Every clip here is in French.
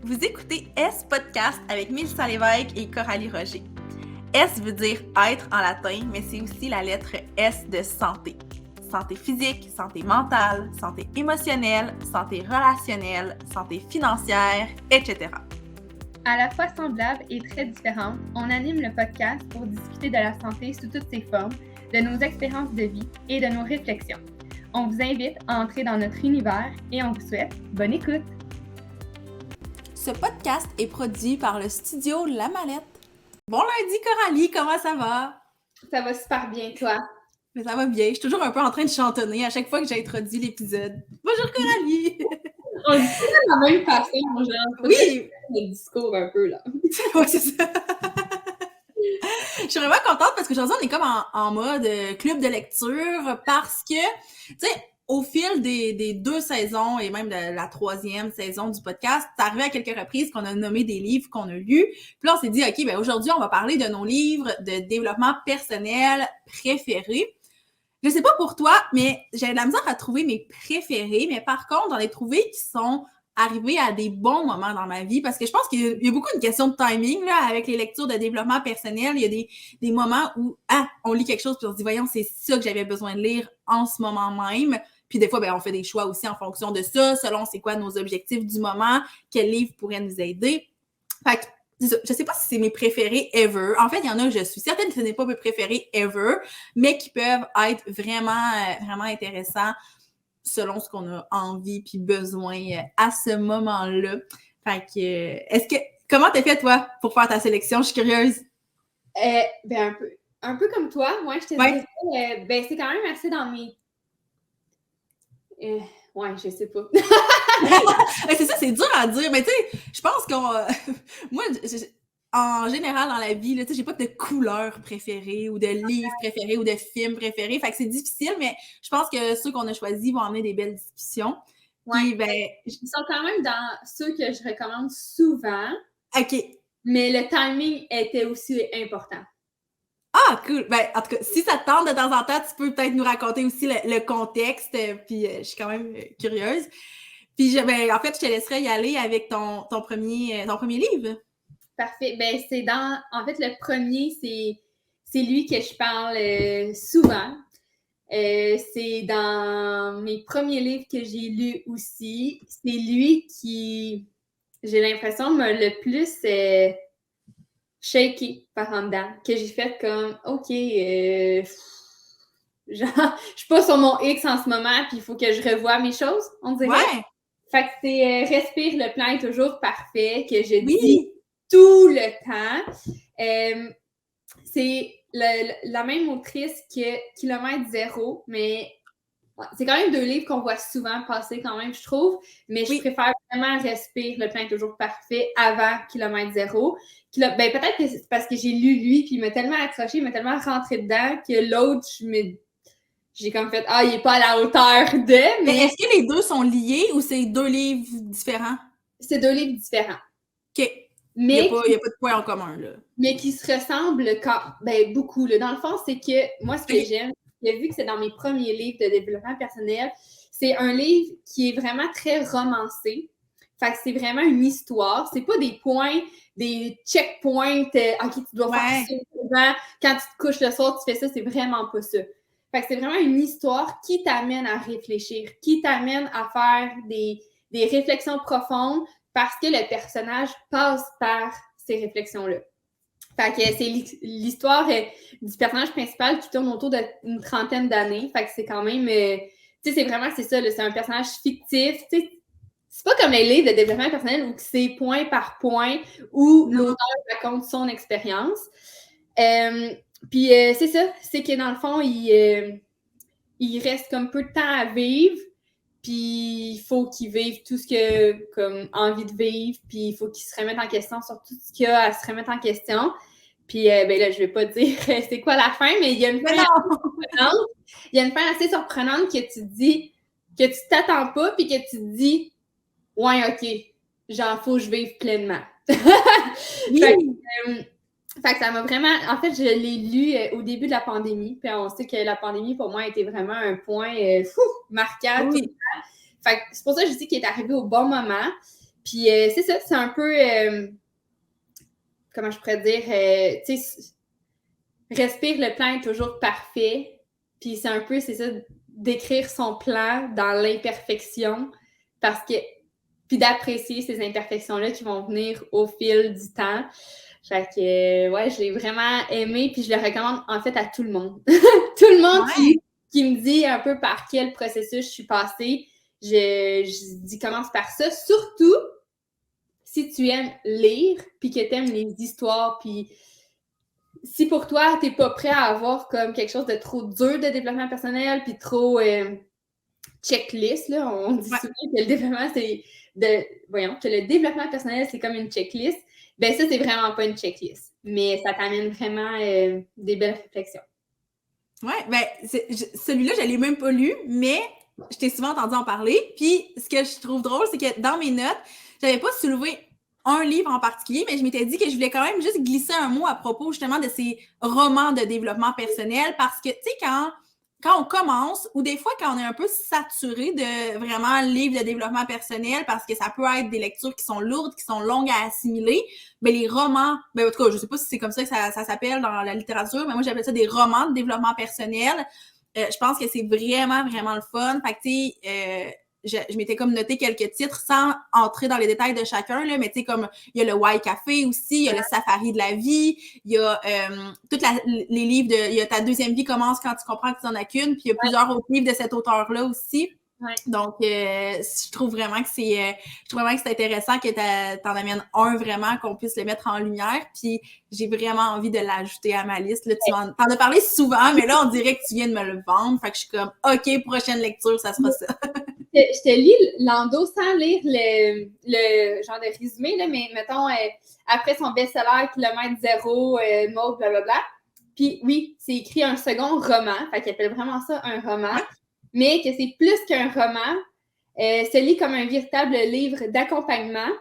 Vous écoutez S Podcast avec Mélissa Lévesque et Coralie Roger. S veut dire être en latin, mais c'est aussi la lettre S de santé. Santé physique, santé mentale, santé émotionnelle, santé relationnelle, santé financière, etc. À la fois semblable et très différente, on anime le podcast pour discuter de la santé sous toutes ses formes, de nos expériences de vie et de nos réflexions. On vous invite à entrer dans notre univers et on vous souhaite bonne écoute! Ce podcast est produit par le studio La Mallette. Bon lundi Coralie, comment ça va? Ça va super bien, toi? Mais ça va bien, je suis toujours un peu en train de chantonner à chaque fois que j'introduis l'épisode. Bonjour Coralie! On dit de la même façon, genre. Oui! Le discours un peu, là. Ouais, c'est ça. Je suis vraiment contente parce qu'aujourd'hui, on est comme en mode club de lecture parce que, tu sais, au fil des 2 saisons et même de la 3e saison du podcast, c'est arrivé à quelques reprises qu'on a nommé des livres qu'on a lus. Puis là, on s'est dit, OK, ben aujourd'hui, on va parler de nos livres de développement personnel préférés. Je sais pas pour toi, mais j'ai de la misère à trouver mes préférés, mais par contre, j'en ai trouvé qui sont arrivés à des bons moments dans ma vie parce que je pense qu'il y a beaucoup une question de timing là, avec les lectures de développement personnel. Il y a des moments où on lit quelque chose puis on se dit, voyons, c'est ça que j'avais besoin de lire en ce moment même. Puis des fois, on fait des choix aussi en fonction de ça, selon c'est quoi nos objectifs du moment, quel livre pourrait nous aider. Fait que je sais pas si c'est mes préférés ever. En fait, il y en a, je suis certaine que ce n'est pas mes préférés ever, mais qui peuvent être vraiment intéressants selon ce qu'on a envie puis besoin à ce moment-là. Fait que, comment t'as fait, toi, pour faire ta sélection? Je suis curieuse. Un peu comme toi. Moi, je te dirais, c'est quand même assez dans mes... ouais, je sais pas. C'est ça, c'est dur à dire. Mais tu sais, je pense qu'on... moi, en général, dans la vie, là, j'ai pas de couleur préférée ou de livre préféré ou de film préféré. Fait que c'est difficile, mais je pense que ceux qu'on a choisis vont amener des belles discussions. Ouais. Puis, ils sont quand même dans ceux que je recommande souvent. OK. Mais le timing était aussi important. Ah, cool! En tout cas, si ça te tente de temps en temps, tu peux peut-être nous raconter aussi le contexte, puis je suis quand même curieuse. Puis, en fait, je te laisserai y aller avec ton premier livre. Parfait. En fait, le premier, c'est lui que je parle souvent. C'est dans mes premiers livres que j'ai lus aussi. C'est lui qui, j'ai l'impression, m'a le plus shaké par en dedans. Que j'ai fait comme, OK, genre, je suis pas sur mon X en ce moment, puis il faut que je revoie mes choses, on dirait. Ouais! Fait que c'est Respire, le plan est toujours parfait, que je dis tout le temps. C'est la même autrice que Kilomètre Zéro, mais c'est quand même 2 livres qu'on voit souvent passer quand même, je trouve, mais je préfère vraiment Respire, le plan est toujours parfait avant Kilomètre Zéro. Peut-être que c'est parce que j'ai lu lui, puis il m'a tellement accroché, il m'a tellement rentré dedans que l'autre, j'ai comme fait « Ah, il est pas à la hauteur de... » Mais est-ce que les deux sont liés ou c'est 2 livres différents? C'est 2 livres différents. OK. Mais il n'y a pas de point en commun, là. Mais qui se ressemblent beaucoup. Là. Dans le fond, c'est que moi, ce que j'aime, vu que c'est dans mes premiers livres de développement personnel, c'est un livre qui est vraiment très romancé. Fait que c'est vraiment une histoire. C'est pas des points, des checkpoints. OK, tu dois faire ça souvent. Quand tu te couches le soir, tu fais ça. C'est vraiment pas ça. Fait que c'est vraiment une histoire qui t'amène à réfléchir, qui t'amène à faire des réflexions profondes parce que le personnage passe par ces réflexions-là. Fait que c'est l'histoire du personnage principal qui tourne autour d'une 30aine d'années. Fait que c'est quand même... tu sais, c'est ça, là, c'est un personnage fictif. Tu sais, c'est pas comme les livres de développement personnel où c'est point par point, où l'auteur raconte son expérience. Puis c'est ça, c'est que dans le fond, il reste comme peu de temps à vivre, puis il faut qu'il vive tout ce qu'il a comme envie de vivre, puis il faut qu'il se remette en question sur tout ce qu'il a à se remettre en question. Puis là, je vais pas dire c'est quoi la fin, mais il y a une fin assez surprenante. Il y a une fin assez surprenante que tu dis, que tu t'attends pas, puis que tu te dis ouais, OK, genre, faut que je vive pleinement. Fait que ça m'a vraiment... En fait, je l'ai lu au début de la pandémie. Puis on sait que la pandémie, pour moi, a été vraiment un point marquant. Tout le temps. Fait que c'est pour ça que je dis qu'il est arrivé au bon moment. Puis c'est ça, c'est un peu, comment je pourrais dire, tu sais, respire, le plan est toujours parfait. Puis c'est un peu, c'est ça, d'écrire son plan dans l'imperfection, parce que, puis d'apprécier ces imperfections-là qui vont venir au fil du temps. Fait que, ouais, je l'ai vraiment aimé, puis je le recommande en fait à tout le monde. Tout le monde qui me dit un peu par quel processus je suis passée, je dis commence par ça, surtout si tu aimes lire, puis que tu aimes les histoires, puis si pour toi, t'es pas prêt à avoir comme quelque chose de trop dur de développement personnel, puis trop checklist, là, on dit souvent que le développement, que le développement personnel, c'est comme une checklist. Ben ça, c'est vraiment pas une checklist, mais ça t'amène vraiment des belles réflexions. Ouais, ben celui-là, je l'ai même pas lu, mais je t'ai souvent entendu en parler. Puis ce que je trouve drôle, c'est que dans mes notes, j'avais pas soulevé un livre en particulier, mais je m'étais dit que je voulais quand même juste glisser un mot à propos justement de ces romans de développement personnel, parce que, tu sais, quand on commence, ou des fois quand on est un peu saturé de vraiment livres de développement personnel, parce que ça peut être des lectures qui sont lourdes, qui sont longues à assimiler, ben les romans, ben en tout cas, je sais pas si c'est comme ça que ça s'appelle dans la littérature, mais moi j'appelle ça des romans de développement personnel. Je pense que c'est vraiment, vraiment le fun. Fait que, tu sais, je m'étais comme noté quelques titres sans entrer dans les détails de chacun, là, mais tu sais, comme il y a le Why Café aussi, il y a le Safari de la vie, il y a les livres de, il y a Ta deuxième vie commence quand tu comprends que tu n'en as qu'une, puis il y a plusieurs autres livres de cet auteur-là aussi. Ouais. Donc, je trouve vraiment que c'est intéressant que t'en amènes un vraiment, qu'on puisse le mettre en lumière. Puis, j'ai vraiment envie de l'ajouter à ma liste. Là, t'en as parlé souvent, mais là, on dirait que tu viens de me le vendre. Fait que je suis comme, OK, prochaine lecture, ça sera ça. Je te lis Lando sans lire le genre de résumé, là, mais mettons, après son best-seller, Kilomètre Zéro, Maud, blablabla. Puis oui, c'est écrit un second roman. Fait qu'il appelle vraiment ça un roman. Mais que c'est plus qu'un roman, se lit comme un véritable livre d'accompagnement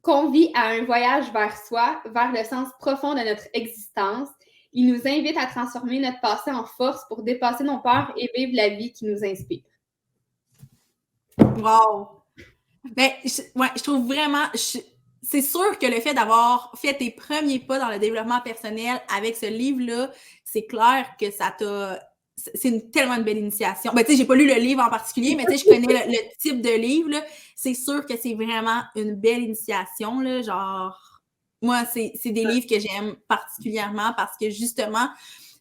qu'on vit à un voyage vers soi, vers le sens profond de notre existence. Il nous invite à transformer notre passé en force pour dépasser nos peurs et vivre la vie qui nous inspire. Wow! Ben, je trouve vraiment... c'est sûr que le fait d'avoir fait tes premiers pas dans le développement personnel avec ce livre-là, c'est clair que ça t'a... C'est tellement une belle initiation. Ben, tu sais, j'ai pas lu le livre en particulier, mais tu sais, je connais le type de livre, là. C'est sûr que c'est vraiment une belle initiation, là. Genre, moi, c'est des livres que j'aime particulièrement parce que, justement,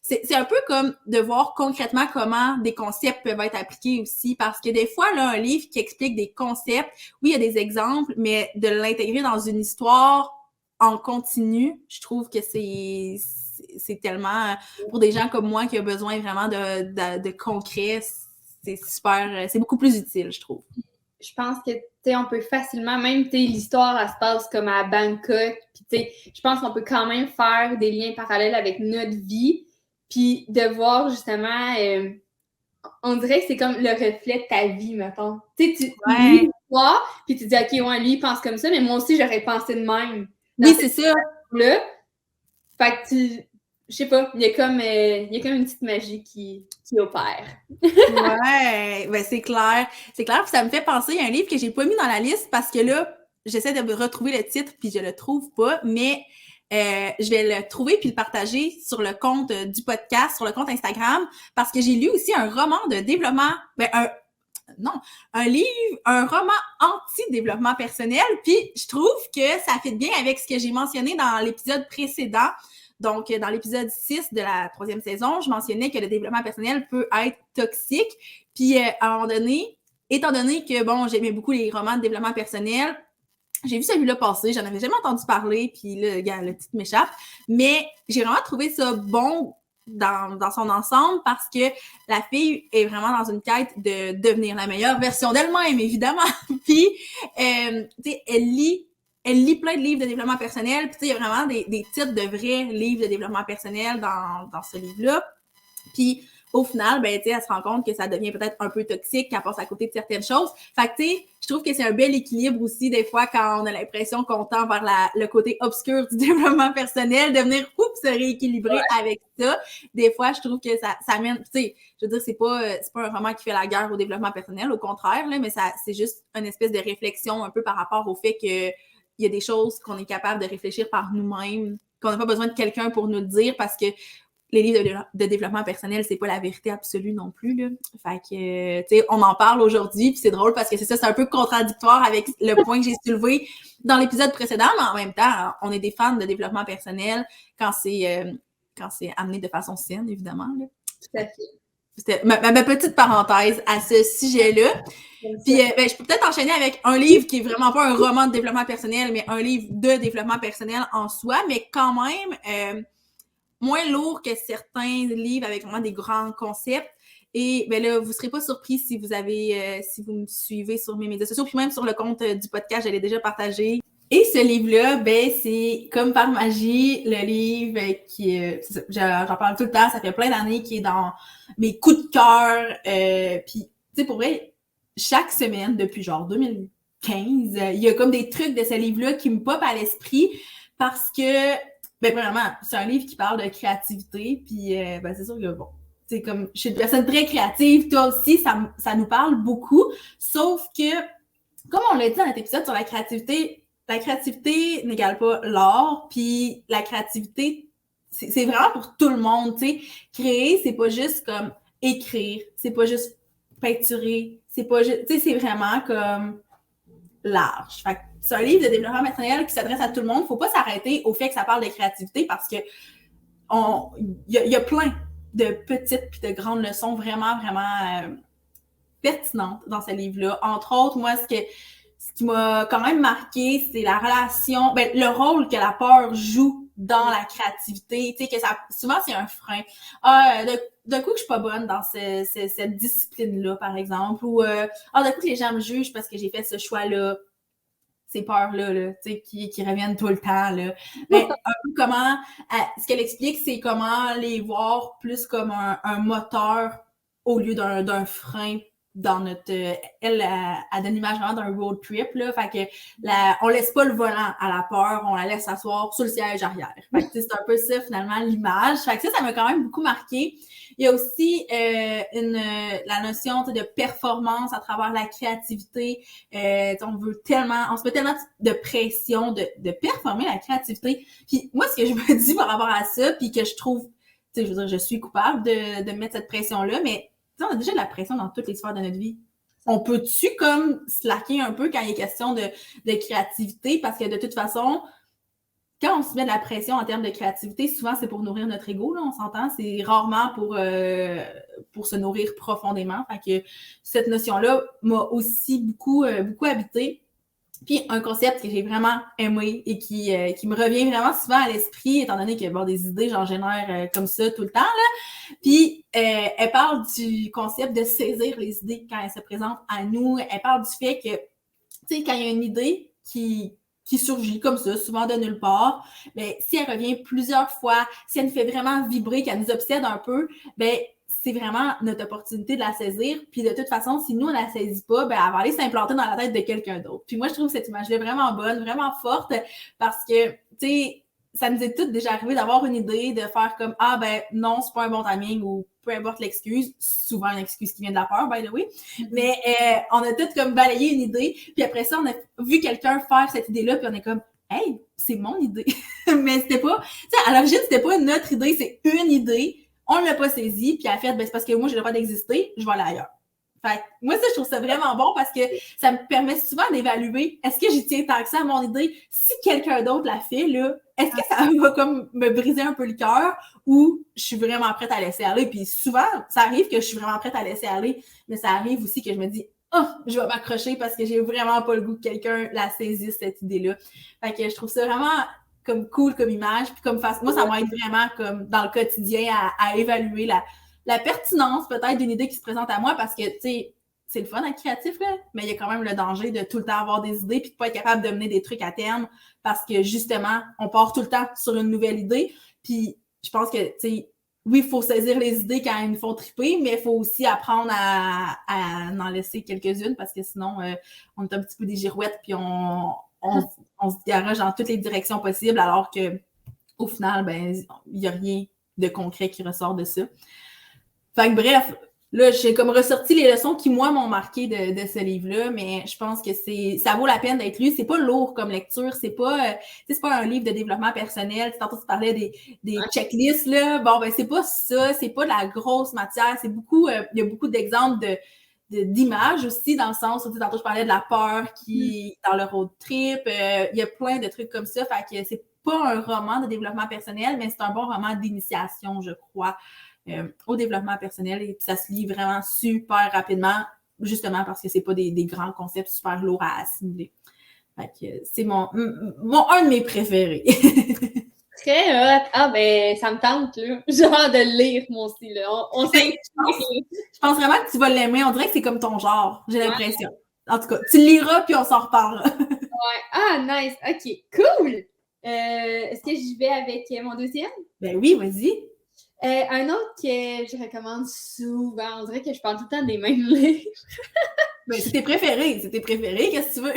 c'est un peu comme de voir concrètement comment des concepts peuvent être appliqués aussi, parce que des fois, là, un livre qui explique des concepts, oui, il y a des exemples, mais de l'intégrer dans une histoire en continu, je trouve que c'est tellement, pour des gens comme moi qui ont besoin vraiment de concret, c'est super, c'est beaucoup plus utile, je trouve. Je pense que, tu sais, on peut facilement, même, tu sais, l'histoire, elle se passe comme à Bangkok, puis tu sais, je pense qu'on peut quand même faire des liens parallèles avec notre vie, puis de voir, justement, on dirait que c'est comme le reflet de ta vie, mettons. Tu sais, tu lis l'histoire, puis tu dis, OK, ouais, lui, il pense comme ça, mais moi aussi, j'aurais pensé de même. Oui, c'est ça. Là, fait que je sais pas, il y a comme une petite magie qui opère. Ouais, ben c'est clair. C'est clair, puis ça me fait penser à un livre que j'ai pas mis dans la liste parce que là, j'essaie de retrouver le titre puis je le trouve pas, mais je vais le trouver puis le partager sur le compte du podcast, sur le compte Instagram, parce que j'ai lu aussi un roman de développement, un roman anti-développement personnel, puis je trouve que ça fit bien avec ce que j'ai mentionné dans l'épisode précédent. Donc, dans l'épisode 6 de la 3e saison, je mentionnais que le développement personnel peut être toxique. Puis, à un moment donné, étant donné que, bon, j'aimais beaucoup les romans de développement personnel, j'ai vu celui-là passer, j'en avais jamais entendu parler, puis là, le titre m'échappe. Mais j'ai vraiment trouvé ça bon dans son ensemble parce que la fille est vraiment dans une quête de devenir la meilleure version d'elle-même, évidemment. Puis, tu sais, elle lit plein de livres de développement personnel. Puis, tu sais, il y a vraiment des titres de vrais livres de développement personnel dans ce livre-là. Puis, au final, ben, tu sais, elle se rend compte que ça devient peut-être un peu toxique, qu'elle passe à côté de certaines choses. Fait que, tu sais, je trouve que c'est un bel équilibre aussi, des fois, quand on a l'impression qu'on tend vers le côté obscur du développement personnel, de venir, se rééquilibrer avec ça. Des fois, je trouve que ça mène, tu sais, je veux dire, c'est pas un roman qui fait la guerre au développement personnel, au contraire, là, mais c'est juste une espèce de réflexion un peu par rapport au fait que il y a des choses qu'on est capable de réfléchir par nous-mêmes, qu'on n'a pas besoin de quelqu'un pour nous le dire, parce que les livres de développement personnel, c'est pas la vérité absolue non plus, là. Fait que, tu sais, on en parle aujourd'hui, puis c'est drôle parce que c'est un peu contradictoire avec le point que j'ai soulevé dans l'épisode précédent, mais en même temps, on est des fans de développement personnel quand c'est amené de façon saine, évidemment, là. Tout à fait. C'était ma petite parenthèse à ce sujet-là. Puis, ben, je peux peut-être enchaîner avec un livre qui est vraiment pas un roman de développement personnel, mais un livre de développement personnel en soi, mais quand même moins lourd que certains livres avec vraiment des grands concepts. Et ben là, vous ne serez pas surpris si vous me suivez sur mes médias sociaux, puis même sur le compte du podcast, je l'ai déjà partagé. Et ce livre-là, ben, c'est comme par magie, le livre qui j'en parle tout le temps, ça fait plein d'années qu'il est dans mes coups de cœur. Puis, tu sais, pour vrai, chaque semaine, depuis genre 2015, il y a comme des trucs de ce livre-là qui me popent à l'esprit parce que, ben, premièrement, c'est un livre qui parle de créativité, puis ben, c'est sûr que, bon, c'est comme, je suis une personne très créative, toi aussi, ça nous parle beaucoup, sauf que, comme on l'a dit dans notre épisode sur la créativité n'égale pas l'art, puis la créativité, c'est vraiment pour tout le monde, tu sais. Créer, c'est pas juste comme écrire, c'est pas juste peinturer, c'est pas juste, tu sais, c'est vraiment comme large. Fait que c'est un livre de développement personnel qui s'adresse à tout le monde. Faut pas s'arrêter au fait que ça parle de créativité parce que il y a plein de petites puis de grandes leçons vraiment, vraiment pertinentes dans ce livre-là. Entre autres, moi, ce qui m'a quand même marqué, c'est la relation, ben, le rôle que la peur joue dans la créativité. Tu sais, que ça, souvent, c'est un frein. D'un coup que je suis pas bonne dans cette discipline-là, par exemple, ou d'un coup que les gens me jugent parce que j'ai fait ce choix-là, ces peurs-là, là, tu sais, qui reviennent tout le temps, là. Mais un peu comment, ce qu'elle explique, c'est comment les voir plus comme un moteur au lieu d'un frein dans notre... elle donne l'image vraiment d'un road trip, là. Fait que on laisse pas le volant à la peur, on la laisse s'asseoir sur le siège arrière. Fait que c'est un peu ça, finalement, l'image. Fait que ça m'a quand même beaucoup marqué. Il y a aussi la notion de performance à travers la créativité. On se met tellement de pression de performer la créativité. Puis moi, ce que je me dis par rapport à ça, puis que je trouve, je veux dire, je suis coupable de mettre cette pression-là, mais on a déjà de la pression dans toutes les sphères de notre vie. On peut-tu comme slacker un peu quand il est question de créativité? Parce que de toute façon, quand on se met de la pression en termes de créativité, souvent c'est pour nourrir notre ego, là, on s'entend. C'est rarement pour se nourrir profondément. Fait que cette notion-là m'a aussi beaucoup habité. Puis un concept que j'ai vraiment aimé et qui me revient vraiment souvent à l'esprit, étant donné que bon, des idées, j'en génère comme ça tout le temps, là. Puis elle parle du concept de saisir les idées quand elles se présentent à nous. Elle parle du fait que, tu sais, quand il y a une idée qui surgit comme ça, souvent de nulle part, ben, si elle revient plusieurs fois, si elle nous fait vraiment vibrer, qu'elle nous obsède un peu, ben, c'est vraiment notre opportunité de la saisir. Puis de toute façon, si nous, on la saisit pas, ben, elle va aller s'implanter dans la tête de quelqu'un d'autre. Puis moi, je trouve cette image-là vraiment bonne, vraiment forte, parce que, tu sais, ça nous est toutes déjà arrivé d'avoir une idée, de faire comme « Ah, ben non, c'est pas un bon timing » ou peu importe l'excuse, souvent une excuse qui vient de la peur, by the way, mais on a toutes comme balayé une idée, puis après ça, on a vu quelqu'un faire cette idée-là, puis on est comme « Hey, c'est mon idée! » Mais c'était pas, tu sais, à l'origine, c'était pas notre idée, c'est une idée, on l'a pas saisie, puis elle a fait, ben c'est parce que moi, j'ai le droit d'exister, je vais aller ailleurs. Fait que moi, ça, je trouve ça vraiment bon parce que ça me permet souvent d'évaluer est-ce que j'y tiens tant que ça à mon idée? Si quelqu'un d'autre la fait, là, est-ce que ça va comme me briser un peu le cœur ou je suis vraiment prête à laisser aller? Puis souvent, ça arrive que je suis vraiment prête à laisser aller, mais ça arrive aussi que je me dis je vais m'accrocher parce que j'ai vraiment pas le goût que quelqu'un la saisisse, cette idée-là. Fait que je trouve ça vraiment comme cool comme image, puis comme moi, ça m'aide vraiment comme dans le quotidien à évaluer la pertinence peut-être d'une idée qui se présente à moi parce que, tu sais, c'est le fun d'être créatif, là, mais il y a quand même le danger de tout le temps avoir des idées puis de pas être capable de mener des trucs à terme parce que, justement, on part tout le temps sur une nouvelle idée. Puis, je pense que, tu sais, oui, il faut saisir les idées quand ils nous font triper, mais il faut aussi apprendre à en laisser quelques-unes parce que sinon, on est un petit peu des girouettes puis on se garage dans toutes les directions possibles alors que au final, ben, il n'y a rien de concret qui ressort de ça. Fait que bref, là, j'ai comme ressorti les leçons qui, moi, m'ont marqué de ce livre-là, mais je pense que ça vaut la peine d'être lu. C'est pas lourd comme lecture, c'est pas un livre de développement personnel. Tantôt, tu parlais des checklists, là. Bon, ben, c'est pas ça, c'est pas de la grosse matière. C'est beaucoup, il y a beaucoup d'exemples d'images aussi, dans le sens, tantôt, je parlais de la peur qui dans le road trip. Il y a plein de trucs comme ça. Fait que c'est pas un roman de développement personnel, mais c'est un bon roman d'initiation, je crois. Au développement personnel et puis ça se lit vraiment super rapidement, justement parce que c'est pas des grands concepts super lourds à assimiler. Fait que c'est un de mes préférés. Très hot. Ah, ben, ça me tente, là. Genre de le lire, moi aussi, là. Je pense vraiment que tu vas l'aimer. On dirait que c'est comme ton genre, j'ai l'impression. En tout cas, tu le liras puis on s'en reparlera. Ouais. Ah, nice. OK, cool. Est-ce que j'y vais avec mon deuxième? Ben oui, vas-y. Un autre que je recommande souvent, on dirait que je parle tout le temps des mêmes livres. Ben, c'est tes préférés, qu'est-ce que tu veux?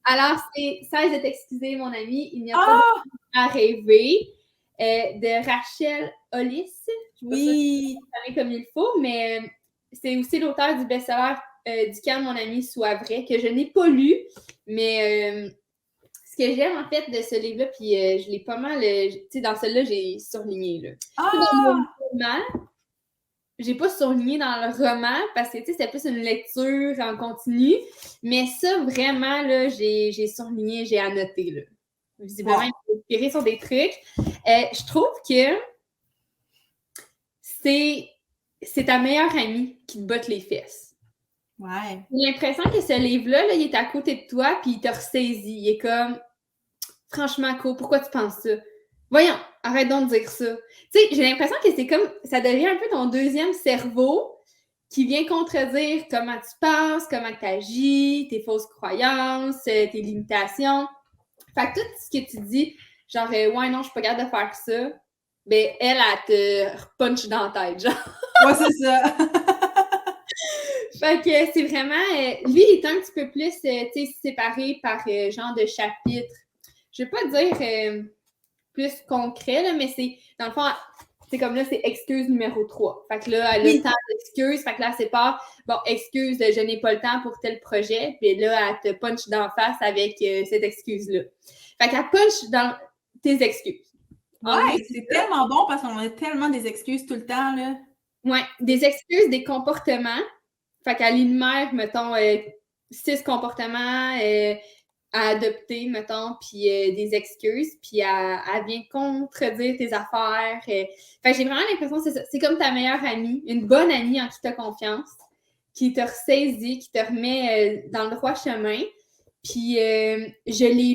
Alors, c'est 16 de t'excuser, mon ami, il n'y a pas à rêver, de Rachel Hollis. Oui. Je ne sais pas comme il faut, mais c'est aussi l'auteur du best-seller du Quand mon ami soit vrai, que je n'ai pas lu, mais ce que j'aime, en fait, de ce livre-là, puis je l'ai pas mal... tu sais, dans celui-là, j'ai surligné, là. Dans le roman, j'ai pas surligné dans le roman, parce que, tu sais, c'était plus une lecture en continu, mais ça, vraiment, là, j'ai surligné, j'ai annoté, là. Visiblement, il m'a inspiré sur des trucs. Je trouve que c'est ta meilleure amie qui te botte les fesses. Ouais. J'ai l'impression que ce livre-là, là, il est à côté de toi, puis il te ressaisit. Il est comme... Franchement, Co, pourquoi tu penses ça? Voyons, arrête donc de dire ça. Tu sais, j'ai l'impression que c'est comme, ça devient un peu ton deuxième cerveau qui vient contredire comment tu penses, comment tu agis, tes fausses croyances, tes limitations. Fait que tout ce que tu dis, genre, ouais, non, je suis pas capable de faire ça, ben, elle te punch dans la tête, genre. Ouais, c'est ça. Fait que c'est vraiment, lui, il est un petit peu plus, tu sais, séparé par genre de chapitres. Je vais pas dire plus concret, là, mais c'est, dans le fond, c'est comme là, c'est excuse numéro 3. Fait que là, elle a le temps d'excuses. Fait que là, c'est pas, bon, excuse, je n'ai pas le temps pour tel projet. Puis là, elle te punch d'en face avec cette excuse-là. Fait qu'elle punch dans tes excuses. Ouais, c'est tellement bon parce qu'on a tellement des excuses tout le temps, là. Ouais, des excuses, des comportements. Fait qu'elle énumère, mettons, 6 comportements à adopter, mettons, puis des excuses, puis elle vient contredire tes affaires. Fait que j'ai vraiment l'impression que c'est ça. C'est comme ta meilleure amie, une bonne amie en qui tu as confiance, qui te ressaisit, qui te remet dans le droit chemin. Puis je l'ai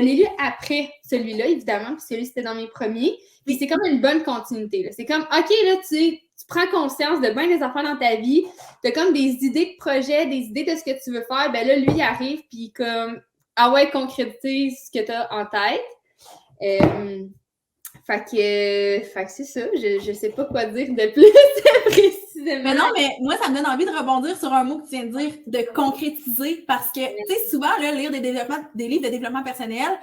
lu après celui-là, évidemment, puis celui c'était dans mes premiers. Puis c'est comme une bonne continuité. Là. C'est comme, OK, là, tu prends conscience de bien des affaires dans ta vie, tu as comme des idées de projet, des idées de ce que tu veux faire. Ben là, lui, il arrive, puis comme, ah ouais, concrétise ce que tu as en tête. Fait que c'est ça. Je sais pas quoi dire de plus précisément. Mais non, mais moi, ça me donne envie de rebondir sur un mot que tu viens de dire, de concrétiser, parce que, tu sais, souvent, là, lire des livres de développement personnel,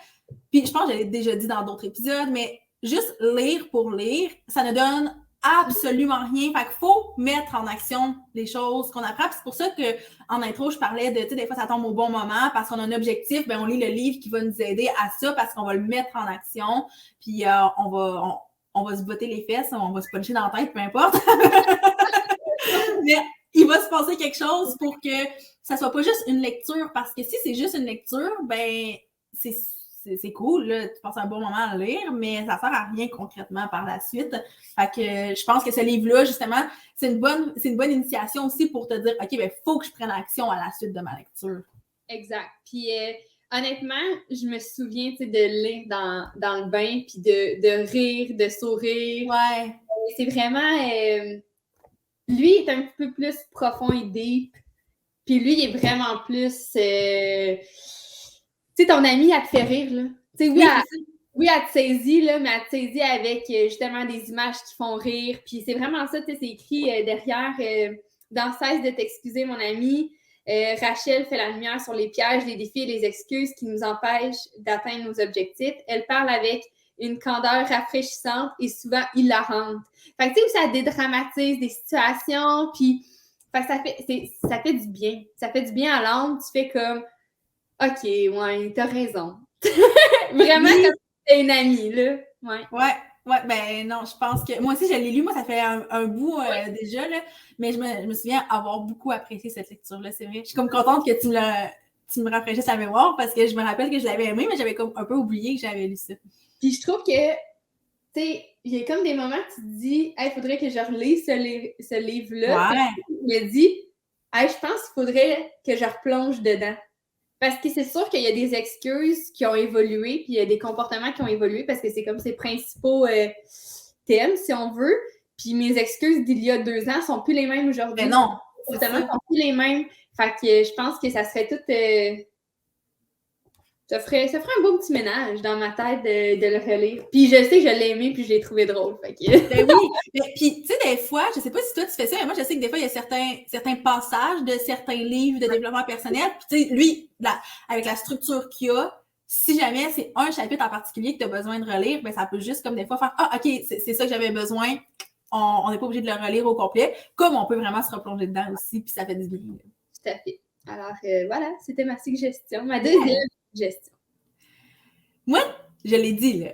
puis je pense que je l'ai déjà dit dans d'autres épisodes, mais juste lire pour lire, ça ne donne absolument rien. Fait qu'il faut mettre en action les choses qu'on apprend. Puis c'est pour ça qu'en intro, je parlais de, tu sais, des fois, ça tombe au bon moment parce qu'on a un objectif, ben on lit le livre qui va nous aider à ça parce qu'on va le mettre en action. Puis on va se botter les fesses, on va se puncher dans la tête, peu importe. Mais il va se passer quelque chose pour que ça soit pas juste une lecture. Parce que si c'est juste une lecture, ben c'est cool, là, tu passes un bon moment à lire, mais ça sert à rien concrètement par la suite. Fait que je pense que ce livre-là, justement, c'est une bonne initiation aussi pour te dire, OK, ben faut que je prenne action à la suite de ma lecture. Exact. Puis honnêtement, je me souviens de lire dans le bain, puis de rire, de sourire. Ouais. C'est vraiment... lui, il est un peu plus profond et deep. Puis lui, il est vraiment plus... tu sais, ton ami, elle te fait rire, là. Tu sais, oui, Oui, elle te saisit, là, mais elle te saisit avec justement des images qui font rire. Puis c'est vraiment ça, tu sais, c'est écrit derrière dans Cesse de t'excuser, mon ami. Rachel fait la lumière sur les pièges, les défis et les excuses qui nous empêchent d'atteindre nos objectifs. Elle parle avec une candeur rafraîchissante et souvent hilarante. Fait que tu sais, ça dédramatise des situations, puis ça fait du bien. Ça fait du bien à l'âme. Tu fais comme, OK, ouais, t'as raison. Vraiment, Oui. comme t'es une amie, là. Ouais, ben non, je pense que. Moi aussi, je l'ai lu, moi, ça fait un bout déjà, là, mais je me souviens avoir beaucoup apprécié cette lecture-là, c'est vrai. Je suis comme contente que tu me rafraîchisses la mémoire parce que je me rappelle que je l'avais aimé, mais j'avais comme un peu oublié que j'avais lu ça. Puis je trouve que, tu sais, il y a comme des moments où tu te dis, il faudrait que je relise ce livre-là. Ouais. Puis je me dis, je pense qu'il faudrait que je replonge dedans. Parce que c'est sûr qu'il y a des excuses qui ont évolué, puis il y a des comportements qui ont évolué, parce que c'est comme ses principaux thèmes, si on veut. Puis mes excuses d'il y a 2 ans sont plus les mêmes aujourd'hui. Mais non, Les comportements sont plus les mêmes. Fait que je pense que ça serait tout... ça ferait un beau petit ménage dans ma tête de le relire. Puis je sais que je l'ai aimé, puis je l'ai trouvé drôle. Fait que... Ben oui. Puis, tu sais, des fois, je sais pas si toi tu fais ça, mais moi, je sais que des fois, il y a certains passages de certains livres de développement personnel. Puis, tu sais, lui, avec la structure qu'il a, si jamais c'est un chapitre en particulier que tu as besoin de relire, ben ça peut juste comme des fois faire ah, OK, c'est ça que j'avais besoin. On n'est pas obligé de le relire au complet, comme on peut vraiment se replonger dedans aussi, puis ça fait du bien. Tout à fait. Alors, voilà, c'était ma suggestion, ma deuxième suggestion. Moi, je l'ai dit, là.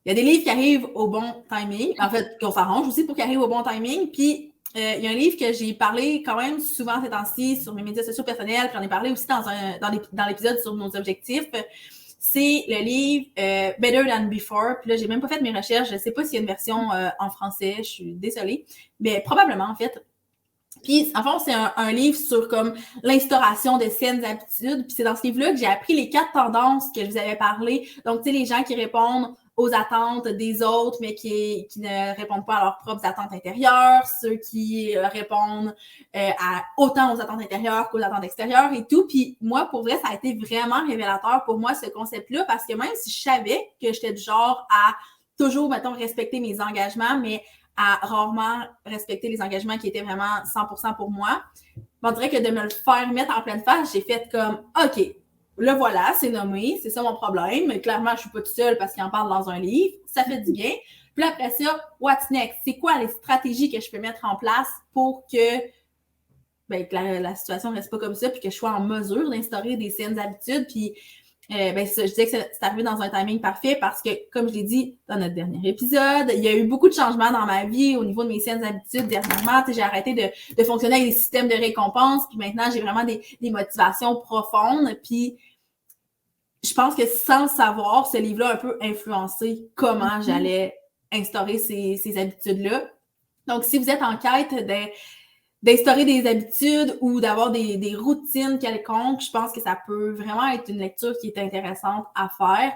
Il y a des livres qui arrivent au bon timing. En fait, qu'on s'arrange aussi pour qu'ils arrivent au bon timing. Puis, il y a un livre que j'ai parlé quand même souvent ces temps-ci sur mes médias sociaux personnels. Puis, j'en ai parlé aussi dans l'épisode sur nos objectifs. C'est le livre Better Than Before. Puis là, j'ai même pas fait mes recherches. Je sais pas s'il y a une version en français. Je suis désolée. Mais probablement, en fait. Puis, en fait, c'est un livre sur comme l'instauration de saines habitudes. Puis c'est dans ce livre-là que j'ai appris les 4 tendances que je vous avais parlé. Donc, tu sais, les gens qui répondent aux attentes des autres, mais qui ne répondent pas à leurs propres attentes intérieures, ceux qui répondent autant aux attentes intérieures qu'aux attentes extérieures et tout. Puis moi, pour vrai, ça a été vraiment révélateur pour moi, ce concept-là, parce que même si je savais que j'étais du genre à toujours, mettons, respecter mes engagements, mais à rarement respecter les engagements qui étaient vraiment 100% pour moi, on dirait que de me le faire mettre en pleine face, j'ai fait comme, OK, là, voilà, c'est nommé, c'est ça mon problème. Mais clairement, je ne suis pas toute seule parce qu'il en parle dans un livre. Ça fait du bien. Puis après ça, what's next? C'est quoi les stratégies que je peux mettre en place pour que, la situation ne reste pas comme ça, puis que je sois en mesure d'instaurer des saines habitudes. Puis, je disais que c'est arrivé dans un timing parfait parce que, comme je l'ai dit dans notre dernier épisode, il y a eu beaucoup de changements dans ma vie au niveau de mes saines habitudes dernièrement. J'ai arrêté de fonctionner avec des systèmes de récompense, puis maintenant, j'ai vraiment des motivations profondes. Puis, je pense que sans le savoir, ce livre-là a un peu influencé comment j'allais instaurer ces habitudes-là. Donc, si vous êtes en quête d'instaurer des habitudes ou d'avoir des routines quelconques, je pense que ça peut vraiment être une lecture qui est intéressante à faire.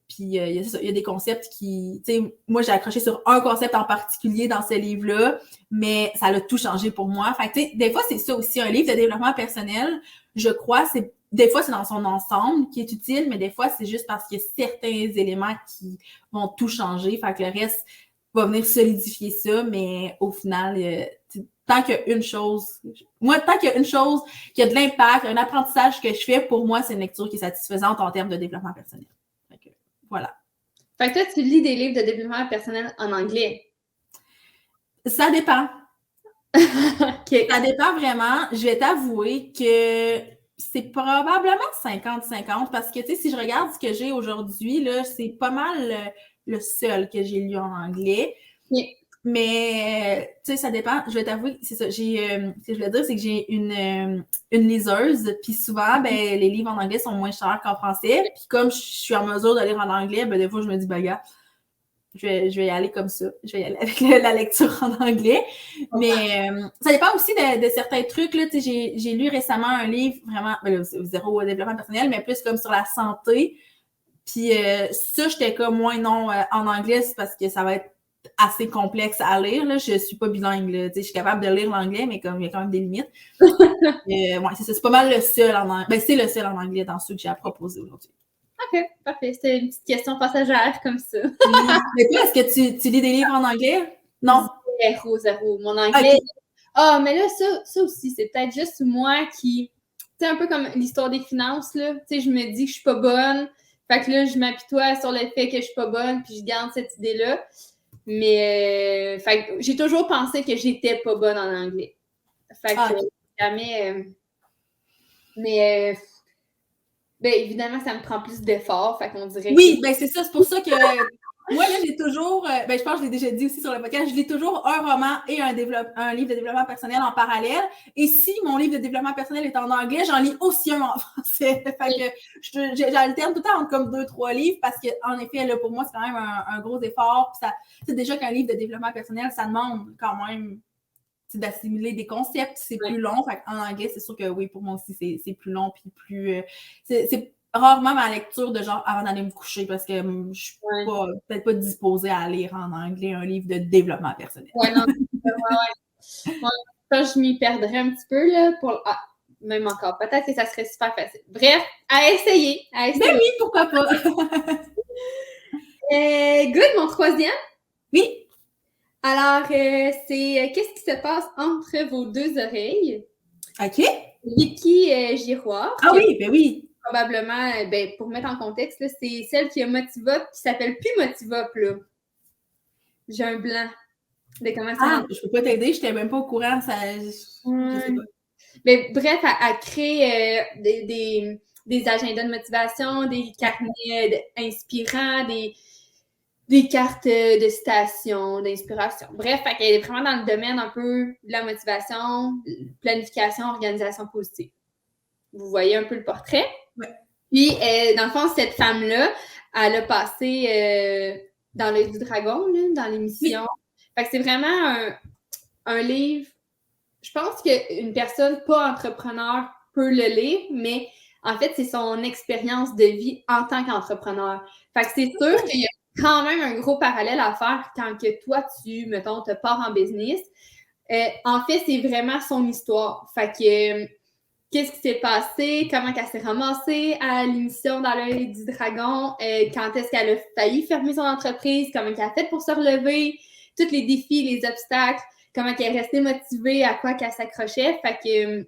Puis, il y a des concepts qui... Tu sais, moi, j'ai accroché sur un concept en particulier dans ce livre-là, mais ça a tout changé pour moi. Fait que, tu sais, des fois, c'est ça aussi, un livre de développement personnel, je crois, des fois, c'est dans son ensemble qui est utile, mais des fois, c'est juste parce qu'il y a certains éléments qui vont tout changer. Fait que le reste va venir solidifier ça, mais au final, tant qu'il y a une chose qui a de l'impact, un apprentissage que je fais, pour moi, c'est une lecture qui est satisfaisante en termes de développement personnel. Fait que, voilà. Fait que toi, tu lis des livres de développement personnel en anglais? Ça dépend. Okay. Ça dépend vraiment. Je vais t'avouer que c'est probablement 50-50 parce que, tu sais, si je regarde ce que j'ai aujourd'hui, là, c'est pas mal le seul que j'ai lu en anglais. Okay. Mais, tu sais, ça dépend. Je vais t'avouer, c'est ça. Ce que je voulais dire, c'est que j'ai une liseuse. Puis souvent, les livres en anglais sont moins chers qu'en français. Puis comme je suis en mesure de lire en anglais, des fois, je me dis, gars, je vais y aller comme ça. Je vais y aller avec la lecture en anglais. Mais ça dépend aussi de certains trucs. Là. J'ai lu récemment un livre vraiment, zéro développement personnel, mais plus comme sur la santé. Puis ça, j'étais comme moins non en anglais, c'est parce que ça va être assez complexe à lire. Là. Je suis pas bilingue. Là. Je suis capable de lire l'anglais, mais comme il y a quand même des limites. C'est ça. C'est pas mal le seul en anglais. C'est le seul en anglais dans ceux que j'ai à proposer aujourd'hui. OK, parfait. C'était une petite question passagère comme ça. Mais toi, est-ce que tu lis des livres en anglais? Non. Zéro. Mon anglais. Ah, mais là, ça aussi, c'est peut-être juste moi qui. Tu sais, un peu comme l'histoire des finances, là. Tu sais, je me dis que je suis pas bonne. Fait que là, je m'apitoie sur le fait que je suis pas bonne, puis je garde cette idée-là. Mais fait que j'ai toujours pensé que j'étais pas bonne en anglais. Fait que jamais. Mais ben, évidemment, ça me prend plus d'efforts. Fait qu'on dirait oui, ben c'est ça. C'est pour ça que moi, là, j'ai toujours, ben je pense que je l'ai déjà dit aussi sur le podcast, je lis toujours un roman et un livre de développement personnel en parallèle. Et si mon livre de développement personnel est en anglais, j'en lis aussi un en français. Fait que j'alterne tout le temps entre comme 2-3 livres parce qu'en effet, là, pour moi, c'est quand même un gros effort. Puis c'est déjà qu'un livre de développement personnel, ça demande quand même d'assimiler des concepts, c'est plus long. Fait en anglais, c'est sûr que oui, pour moi aussi, c'est plus long puis plus. C'est rarement ma lecture de genre avant d'aller me coucher parce que je suis peut-être pas disposée à lire en anglais un livre de développement personnel. Ouais, non. Ça, je m'y perdrais un petit peu, là, même encore. Peut-être que ça serait super facile. Bref, à essayer. Ben oui, pourquoi pas. Good, mon troisième. Oui. Alors, c'est qu'est-ce qui se passe entre vos deux oreilles? OK. Vicky Giroir. Ah oui, ben oui. Probablement, ben, pour mettre en contexte, là, c'est celle qui a Motivop, qui s'appelle plus Motivop, là. J'ai un blanc de comment ça je peux pas t'aider, je n'étais même pas au courant. Ça, je sais pas. Mais bref, elle crée des agendas de motivation, des carnets inspirants, des cartes de citation, d'inspiration. Bref, elle est vraiment dans le domaine un peu de la motivation, planification, organisation positive. Vous voyez un peu le portrait? Oui. Puis, dans le fond, cette femme-là, elle a passé dans l'œil du dragon, là, dans l'émission. Oui. Fait que c'est vraiment un livre. Je pense qu'une personne pas entrepreneur peut le lire, mais en fait, c'est son expérience de vie en tant qu'entrepreneur. Fait que c'est sûr qu'il y a quand même un gros parallèle à faire quand que toi, mettons, te pars en business. En fait, c'est vraiment son histoire. Fait que qu'est-ce qui s'est passé, comment elle s'est ramassée à l'émission dans l'œil du dragon, quand est-ce qu'elle a failli fermer son entreprise, comment elle a fait pour se relever, tous les défis, les obstacles, comment elle est restée motivée, à quoi qu'elle s'accrochait. Fait que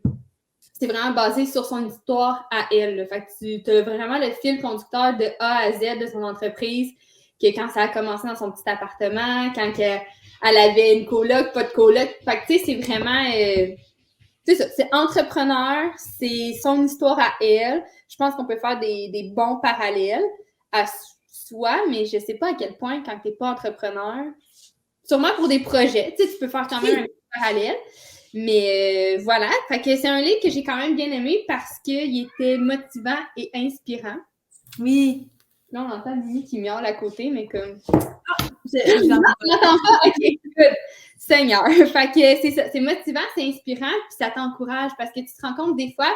c'est vraiment basé sur son histoire à elle. Là. Fait que tu as vraiment le fil conducteur de A à Z de son entreprise, que quand ça a commencé dans son petit appartement, quand elle avait une coloc, pas de coloc. Fait que tu sais, c'est vraiment... c'est ça, c'est entrepreneur, c'est son histoire à elle. Je pense qu'on peut faire des bons parallèles à soi, mais je sais pas à quel point quand tu n'es pas entrepreneur, sûrement pour des projets, tu sais, tu peux faire quand même un parallèle. Mais voilà, fait que c'est un livre que j'ai quand même bien aimé parce qu'il était motivant et inspirant. Oui. Là, on entend Mimi qui miaule à côté, mais comme... Je l'entends pas? OK, good. Seigneur. Fait que c'est ça, c'est motivant, c'est inspirant, puis ça t'encourage parce que tu te rends compte des fois,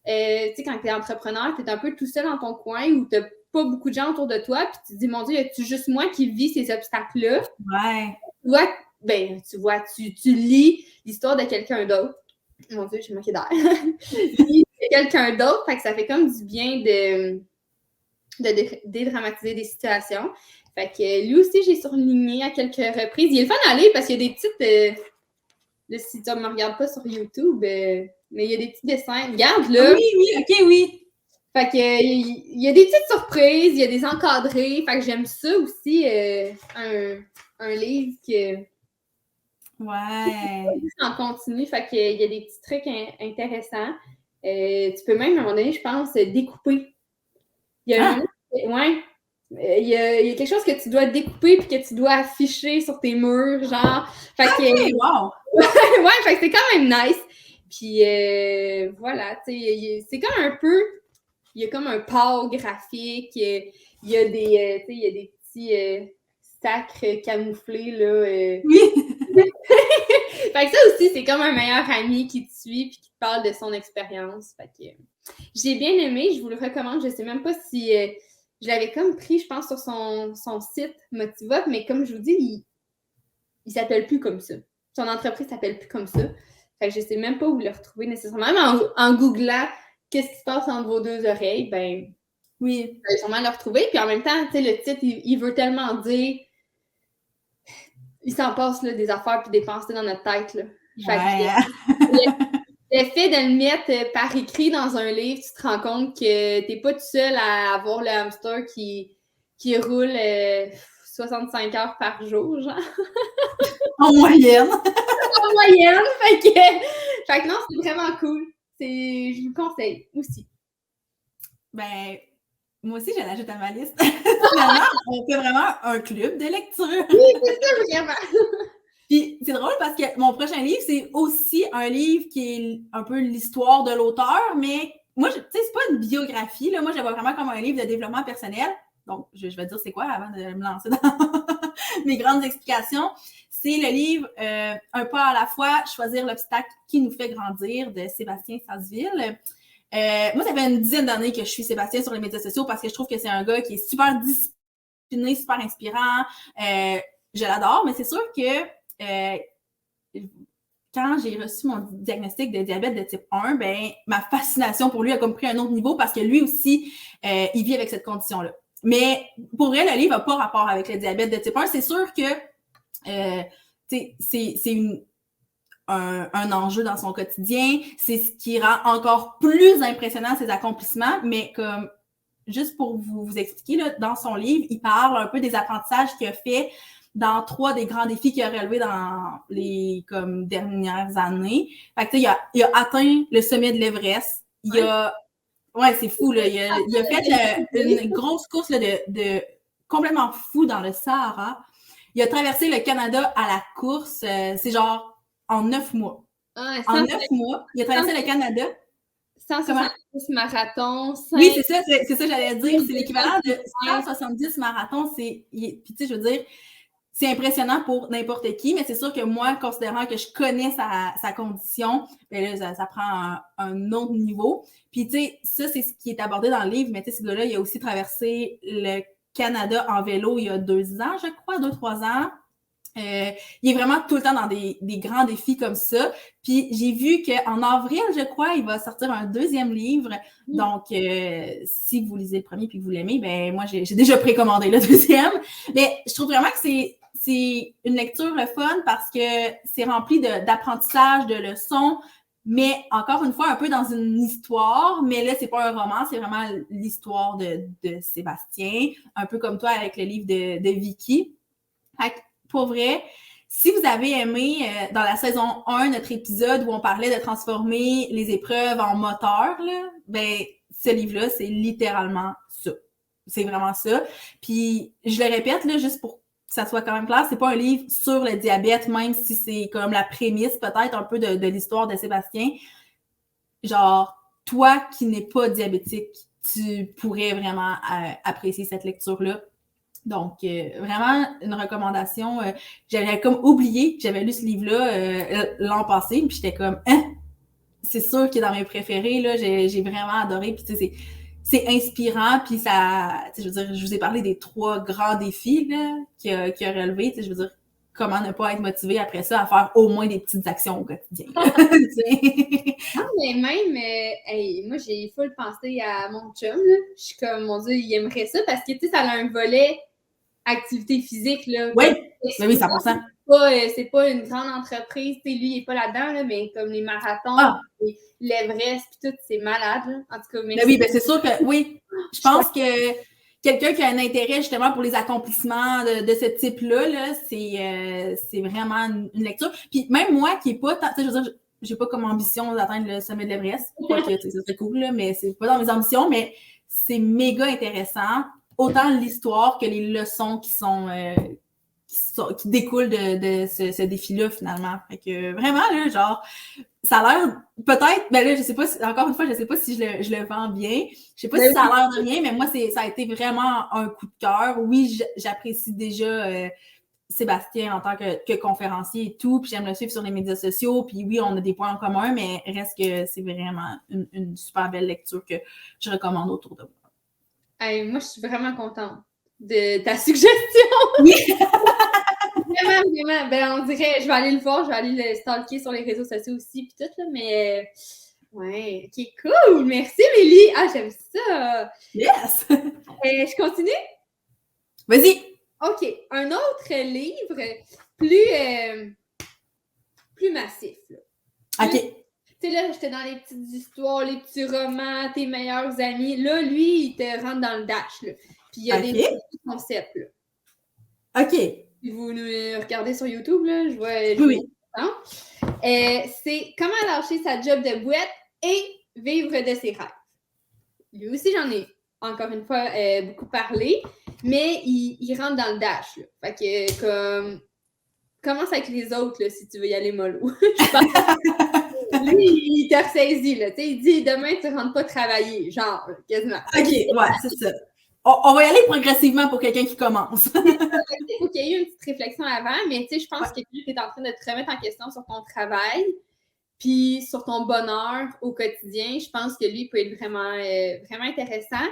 tu sais, quand tu es entrepreneur, tu es un peu tout seul dans ton coin ou tu n'as pas beaucoup de gens autour de toi, puis tu te dis, mon Dieu, y a-tu juste moi qui vis ces obstacles-là? Ouais. Tu lis l'histoire de quelqu'un d'autre. Mon Dieu, j'ai manqué d'air. Quelqu'un d'autre, fait que ça fait comme du bien de dédramatiser des situations. Fait que lui aussi, j'ai surligné à quelques reprises. Il est le fun à lire parce qu'il y a des petites... là, si tu ne me regardes pas sur YouTube, mais il y a des petits dessins. Regarde, là! Oui, OK, oui! Fait que il y a des petites surprises, il y a des encadrés. Fait que j'aime ça aussi, un livre que... Ouais! En continu, fait qu'il y a des petits trucs intéressants. Tu peux même, à un moment donné, je pense, découper. Il y a il y a quelque chose que tu dois découper puis que tu dois afficher sur tes murs, genre. Fait que, wow! ouais, fait que c'est quand même nice. Puis voilà, tu sais, c'est comme un peu, il y a comme un port graphique, il y a des, tu sais, il y a des petits sacres camouflés, là. Oui! Fait que ça aussi, c'est comme un meilleur ami qui te suit puis qui te parle de son expérience. Fait que j'ai bien aimé, je vous le recommande. Je sais même pas si je l'avais comme pris, je pense, sur son site Motivop, mais comme je vous dis, il s'appelle plus comme ça. Son entreprise s'appelle plus comme ça. Fait que je sais même pas où le retrouver nécessairement. Même en googlant qu'est-ce qui se passe entre vos deux oreilles, ben Oui. Vous allez sûrement le retrouver. Puis en même temps, tu sais, le titre, il veut tellement dire... Il s'en passe là, des affaires puis des pensées dans notre tête. Là. Ouais. Le fait de le mettre par écrit dans un livre, tu te rends compte que t'es pas tout seul à avoir le hamster qui roule 65 heures par jour, genre. En moyenne. En moyenne. Fait que non, c'est vraiment cool. Je vous le conseille aussi. Ben, moi aussi, je l'ajoute à ma liste. Finalement, on fait vraiment un club de lecture. Oui, c'est ça, vraiment. Puis c'est drôle parce que mon prochain livre, c'est aussi un livre qui est un peu l'histoire de l'auteur, mais moi, tu sais, c'est pas une biographie. Là. Moi, je le vois vraiment comme un livre de développement personnel. Donc, je vais te dire c'est quoi avant de me lancer dans mes grandes explications. C'est le livre Un pas à la fois, choisir l'obstacle qui nous fait grandir de Sébastien Sasseville. Moi, ça fait une dizaine d'années que je suis Sébastien sur les médias sociaux parce que je trouve que c'est un gars qui est super discipliné, super inspirant. Je l'adore, mais c'est sûr que quand j'ai reçu mon diagnostic de diabète de type 1, ben, ma fascination pour lui a comme pris un autre niveau parce que lui aussi, il vit avec cette condition-là. Mais pour vrai, le livre n'a pas rapport avec le diabète de type 1. C'est sûr que c'est un enjeu dans son quotidien. C'est ce qui rend encore plus impressionnant ses accomplissemts, mais comme juste pour vous expliquer, là, dans son livre, il parle un peu des apprentissages qu'il a fait dans 3 des grands défis qu'il a relevés dans les comme dernières années. Fait que, il a atteint le sommet de l'Everest. Ouais, c'est fou, là. Il a fait une grosse course là, de complètement fou dans le Sahara. Il a traversé le Canada à la course. C'est genre en 9 mois. Ah, en 9 mois, il a traversé le Canada. 170 marathons. Oui, c'est ça, j'allais dire. C'est l'équivalent de 170 marathons. Puis, tu sais, je veux dire, c'est impressionnant pour n'importe qui, mais c'est sûr que moi, considérant que je connais sa condition, ben là, ça prend un autre niveau. Puis, tu sais, ça, c'est ce qui est abordé dans le livre, mais tu sais, ce gars-là, il a aussi traversé le Canada en vélo il y a 2 ans, je crois, 2-3 ans. Il est vraiment tout le temps dans des grands défis comme ça. Puis j'ai vu qu'en avril, je crois, il va sortir un 2e livre. Donc, si vous lisez le premier puis que vous l'aimez, ben moi, j'ai déjà précommandé le 2e. Mais je trouve vraiment que c'est une lecture le fun parce que c'est rempli d'apprentissage, de leçons, mais encore une fois, un peu dans une histoire. Mais là, c'est pas un roman, c'est vraiment l'histoire de Sébastien, un peu comme toi avec le livre de Vicky. Fait que, pour vrai, si vous avez aimé dans la saison 1 notre épisode où on parlait de transformer les épreuves en moteur, là, ben ce livre-là, c'est littéralement ça. C'est vraiment ça. Puis je le répète, là, juste pour que ça soit quand même clair, c'est pas un livre sur le diabète, même si c'est comme la prémisse peut-être un peu de l'histoire de Sébastien. Genre, toi qui n'es pas diabétique, tu pourrais vraiment apprécier cette lecture-là. Donc, vraiment, une recommandation. J'avais comme oublié que j'avais lu ce livre-là l'an passé, puis j'étais comme, c'est sûr qu'il est dans mes préférés, là, j'ai vraiment adoré, puis tu sais, c'est inspirant, puis ça, tu sais, je veux dire, je vous ai parlé des 3 grands défis, là, qu'il a relevés, tu sais, je veux dire, comment ne pas être motivé après ça à faire au moins des petites actions au quotidien. Ah, mais même, moi, j'ai full pensé à mon chum, là. Je suis comme, mon Dieu, il aimerait ça, parce que, tu sais, ça a un volet activité physique, là. Oui, mais oui, 100%. C'est pas une grande entreprise, tu sais, lui, il est pas là-dedans, là, mais comme les marathons, l'Everest, puis tout, c'est malade, là. En tout cas, mais oui, ben c'est sûr que, oui, je pense que quelqu'un qui a un intérêt justement pour les accomplissements de ce type-là, là, c'est vraiment une lecture. Puis même moi qui est pas, tu sais, je veux dire, j'ai pas comme ambition d'atteindre le sommet de l'Everest, quoique, tu sais, ça serait cool, là, mais c'est pas dans mes ambitions, mais c'est méga intéressant, autant l'histoire que les leçons qui découlent de ce défi-là, finalement. Fait que vraiment, là, genre, ça a l'air, peut-être, ben là, je sais pas, encore une fois, je sais pas si je le vends bien. Je sais pas si ça a l'air de rien, mais moi, ça a été vraiment un coup de cœur. Oui, j'apprécie déjà Sébastien en tant que conférencier et tout, puis j'aime le suivre sur les médias sociaux, puis oui, on a des points en commun, mais reste que c'est vraiment une super belle lecture que je recommande autour de moi. Hey, moi, je suis vraiment contente de ta suggestion. Oui! Vraiment. Ben, on dirait, je vais aller le voir, je vais aller le stalker sur les réseaux sociaux aussi, puis tout, là, mais Ouais, ok, cool! Merci, Mélie! Ah, j'aime ça! Yes! Je continue? Vas-y! OK. Un autre livre plus, plus massif. Là. OK. Tu sais, là, j'étais dans les petites histoires, les petits romans, tes meilleurs amis. Là, lui, il te rentre dans le dash. Là. Puis il y a des petits concepts. Là. OK. Si vous nous regardez sur YouTube, là, je vois. Oui. C'est comment lâcher sa job de boîte et vivre de ses rêves. Lui aussi, j'en ai encore une fois beaucoup parlé, mais il rentre dans le dash. Là. Fait que comme commence avec les autres là, si tu veux y aller mollo. Je pense. Lui, il te ressaisit, là. Il dit demain, tu rentres pas travailler. Genre, quasiment. OK, ouais, c'est ça. On va y aller progressivement pour quelqu'un qui commence. Il faut qu'il y ait eu une petite réflexion avant, mais je pense que tu es en train de te remettre en question sur ton travail, puis sur ton bonheur au quotidien. Je pense que lui peut être vraiment, vraiment intéressant.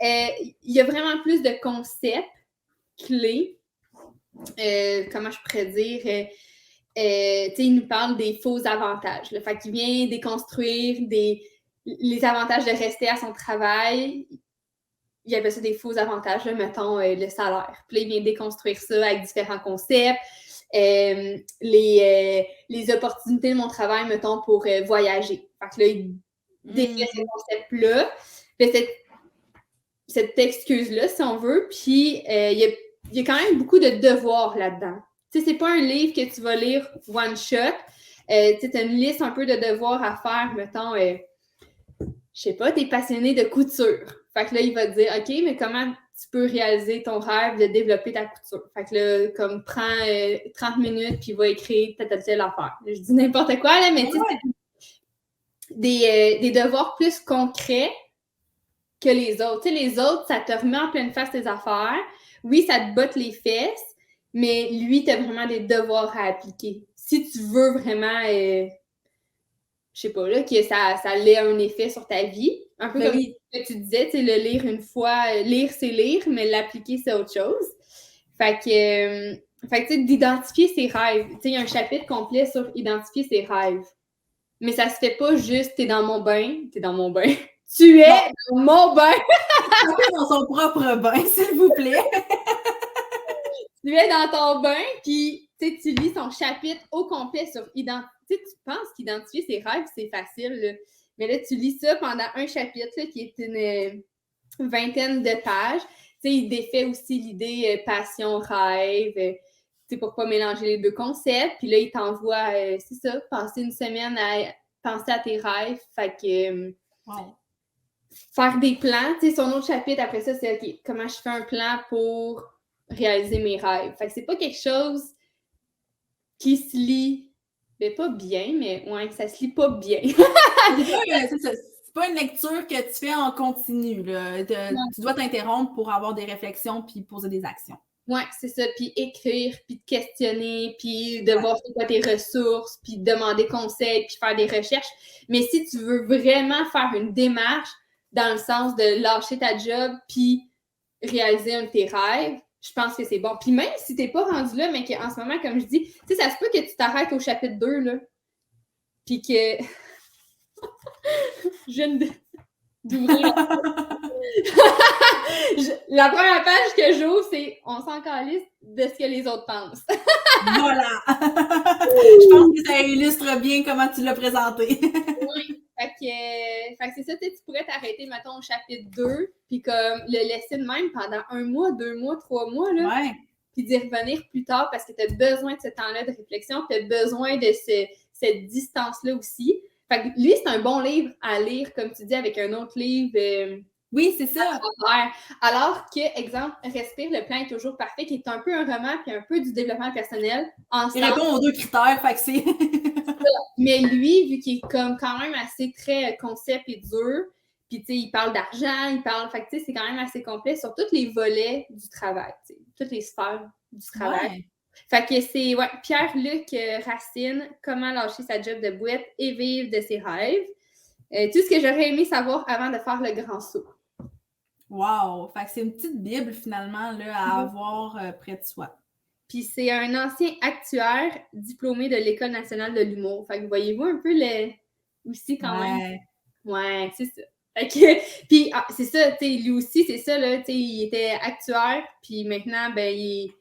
Il y a vraiment plus de concepts clés. Comment je pourrais dire? Il nous parle des faux avantages. Là. Fait qu'il vient déconstruire les avantages de rester à son travail. Il y avait ça des faux avantages, là, mettons le salaire. Puis là, il vient déconstruire ça avec différents concepts. Les opportunités de mon travail, mettons, pour voyager. Fait que là, il décrit ces concepts-là. Puis cette excuse-là, si on veut. Puis il y a quand même beaucoup de devoirs là-dedans. Tu sais, c'est pas un livre que tu vas lire one shot. Tu as une liste un peu de devoirs à faire, mettons, je sais pas, tu es passionné de couture. Fait que là, il va te dire, OK, mais comment tu peux réaliser ton rêve de développer ta couture? Fait que là, comme, prends 30 minutes, puis va écrire telle affaire. Je dis n'importe quoi, là, mais tu sais, des devoirs plus concrets que les autres. Tu sais, les autres, ça te remet en pleine face tes affaires. Oui, ça te botte les fesses, mais lui, tu as vraiment des devoirs à appliquer. Si tu veux vraiment, je sais pas, là, que ça ait un effet sur ta vie, un peu comme ce que tu disais, tu sais, le lire une fois, lire, c'est lire, mais l'appliquer, c'est autre chose. Fait que tu sais, d'identifier ses rêves. Tu sais, il y a un chapitre complet sur identifier ses rêves. Mais ça se fait pas juste, t'es dans mon bain. Tu es dans mon bain. Dans son propre bain, s'il vous plaît. Tu es dans ton bain, puis tu lis son chapitre au complet sur identifier. Tu penses qu'identifier ses rêves, c'est facile, là. Mais là, tu lis ça pendant un chapitre là, qui est une vingtaine de pages. Il défait aussi l'idée passion-rêve. Pour pas mélanger les deux concepts. Puis là, il t'envoie, c'est ça, passer une semaine à penser à tes rêves. Fait que faire des plans. Son autre chapitre, après ça, c'est OK, comment je fais un plan pour réaliser mes rêves. Fait que c'est pas quelque chose qui se lit, ben pas bien, mais ouais, ça se lit pas bien. C'est pas une lecture que tu fais en continu. Là. Tu dois t'interrompre pour avoir des réflexions puis poser des actions. Ouais, c'est ça. Puis écrire, puis te questionner, puis de voir c'est quoi tes ressources, puis demander conseil, puis faire des recherches. Mais si tu veux vraiment faire une démarche dans le sens de lâcher ta job, puis réaliser un de tes rêves, je pense que c'est bon. Puis même si t'es pas rendu là, mais qu'en ce moment, comme je dis, tu sais, ça se peut que tu t'arrêtes au chapitre 2, là, puis que... je viens d'ouvrir... La première page que j'ouvre, c'est « On s'en calisse de ce que les autres pensent. » Voilà! Je pense que ça illustre bien comment tu l'as présenté. Oui. Fait que c'est ça, tu pourrais t'arrêter, mettons, au chapitre 2, puis comme le laisser de même pendant 1 mois, 2 mois, 3 mois, là. Ouais. Puis d'y revenir plus tard parce que tu as besoin de ce temps-là de réflexion, tu as besoin de cette distance-là aussi. Fait que lui, c'est un bon livre à lire, comme tu dis, avec un autre livre. Oui, c'est ça. Alors que, exemple, Respire, le plan est toujours parfait, qui est un peu un roman puis un peu du développement personnel. Il répond aux 2 critères, fait que c'est... Mais lui, vu qu'il est comme quand même assez très concept et dur, puis tu sais, il parle d'argent, il parle... Fait que tu sais, c'est quand même assez complet sur tous les volets du travail, tu sais, toutes les sphères du travail. Ouais. Fait que c'est, Pierre-Luc Racine, Comment lâcher sa job de boîte et vivre de ses rêves. Tout ce que j'aurais aimé savoir avant de faire le grand saut. Wow! Fait que c'est une petite Bible, finalement, là, à avoir près de soi. Puis c'est un ancien actuaire diplômé de l'École nationale de l'humour. Fait que voyez-vous un peu aussi, quand même. Ouais. Ouais, c'est ça. Fait que, puis c'est ça, tu sais, lui aussi, c'est ça, là, tu sais, il était actuaire, puis maintenant, ben, il est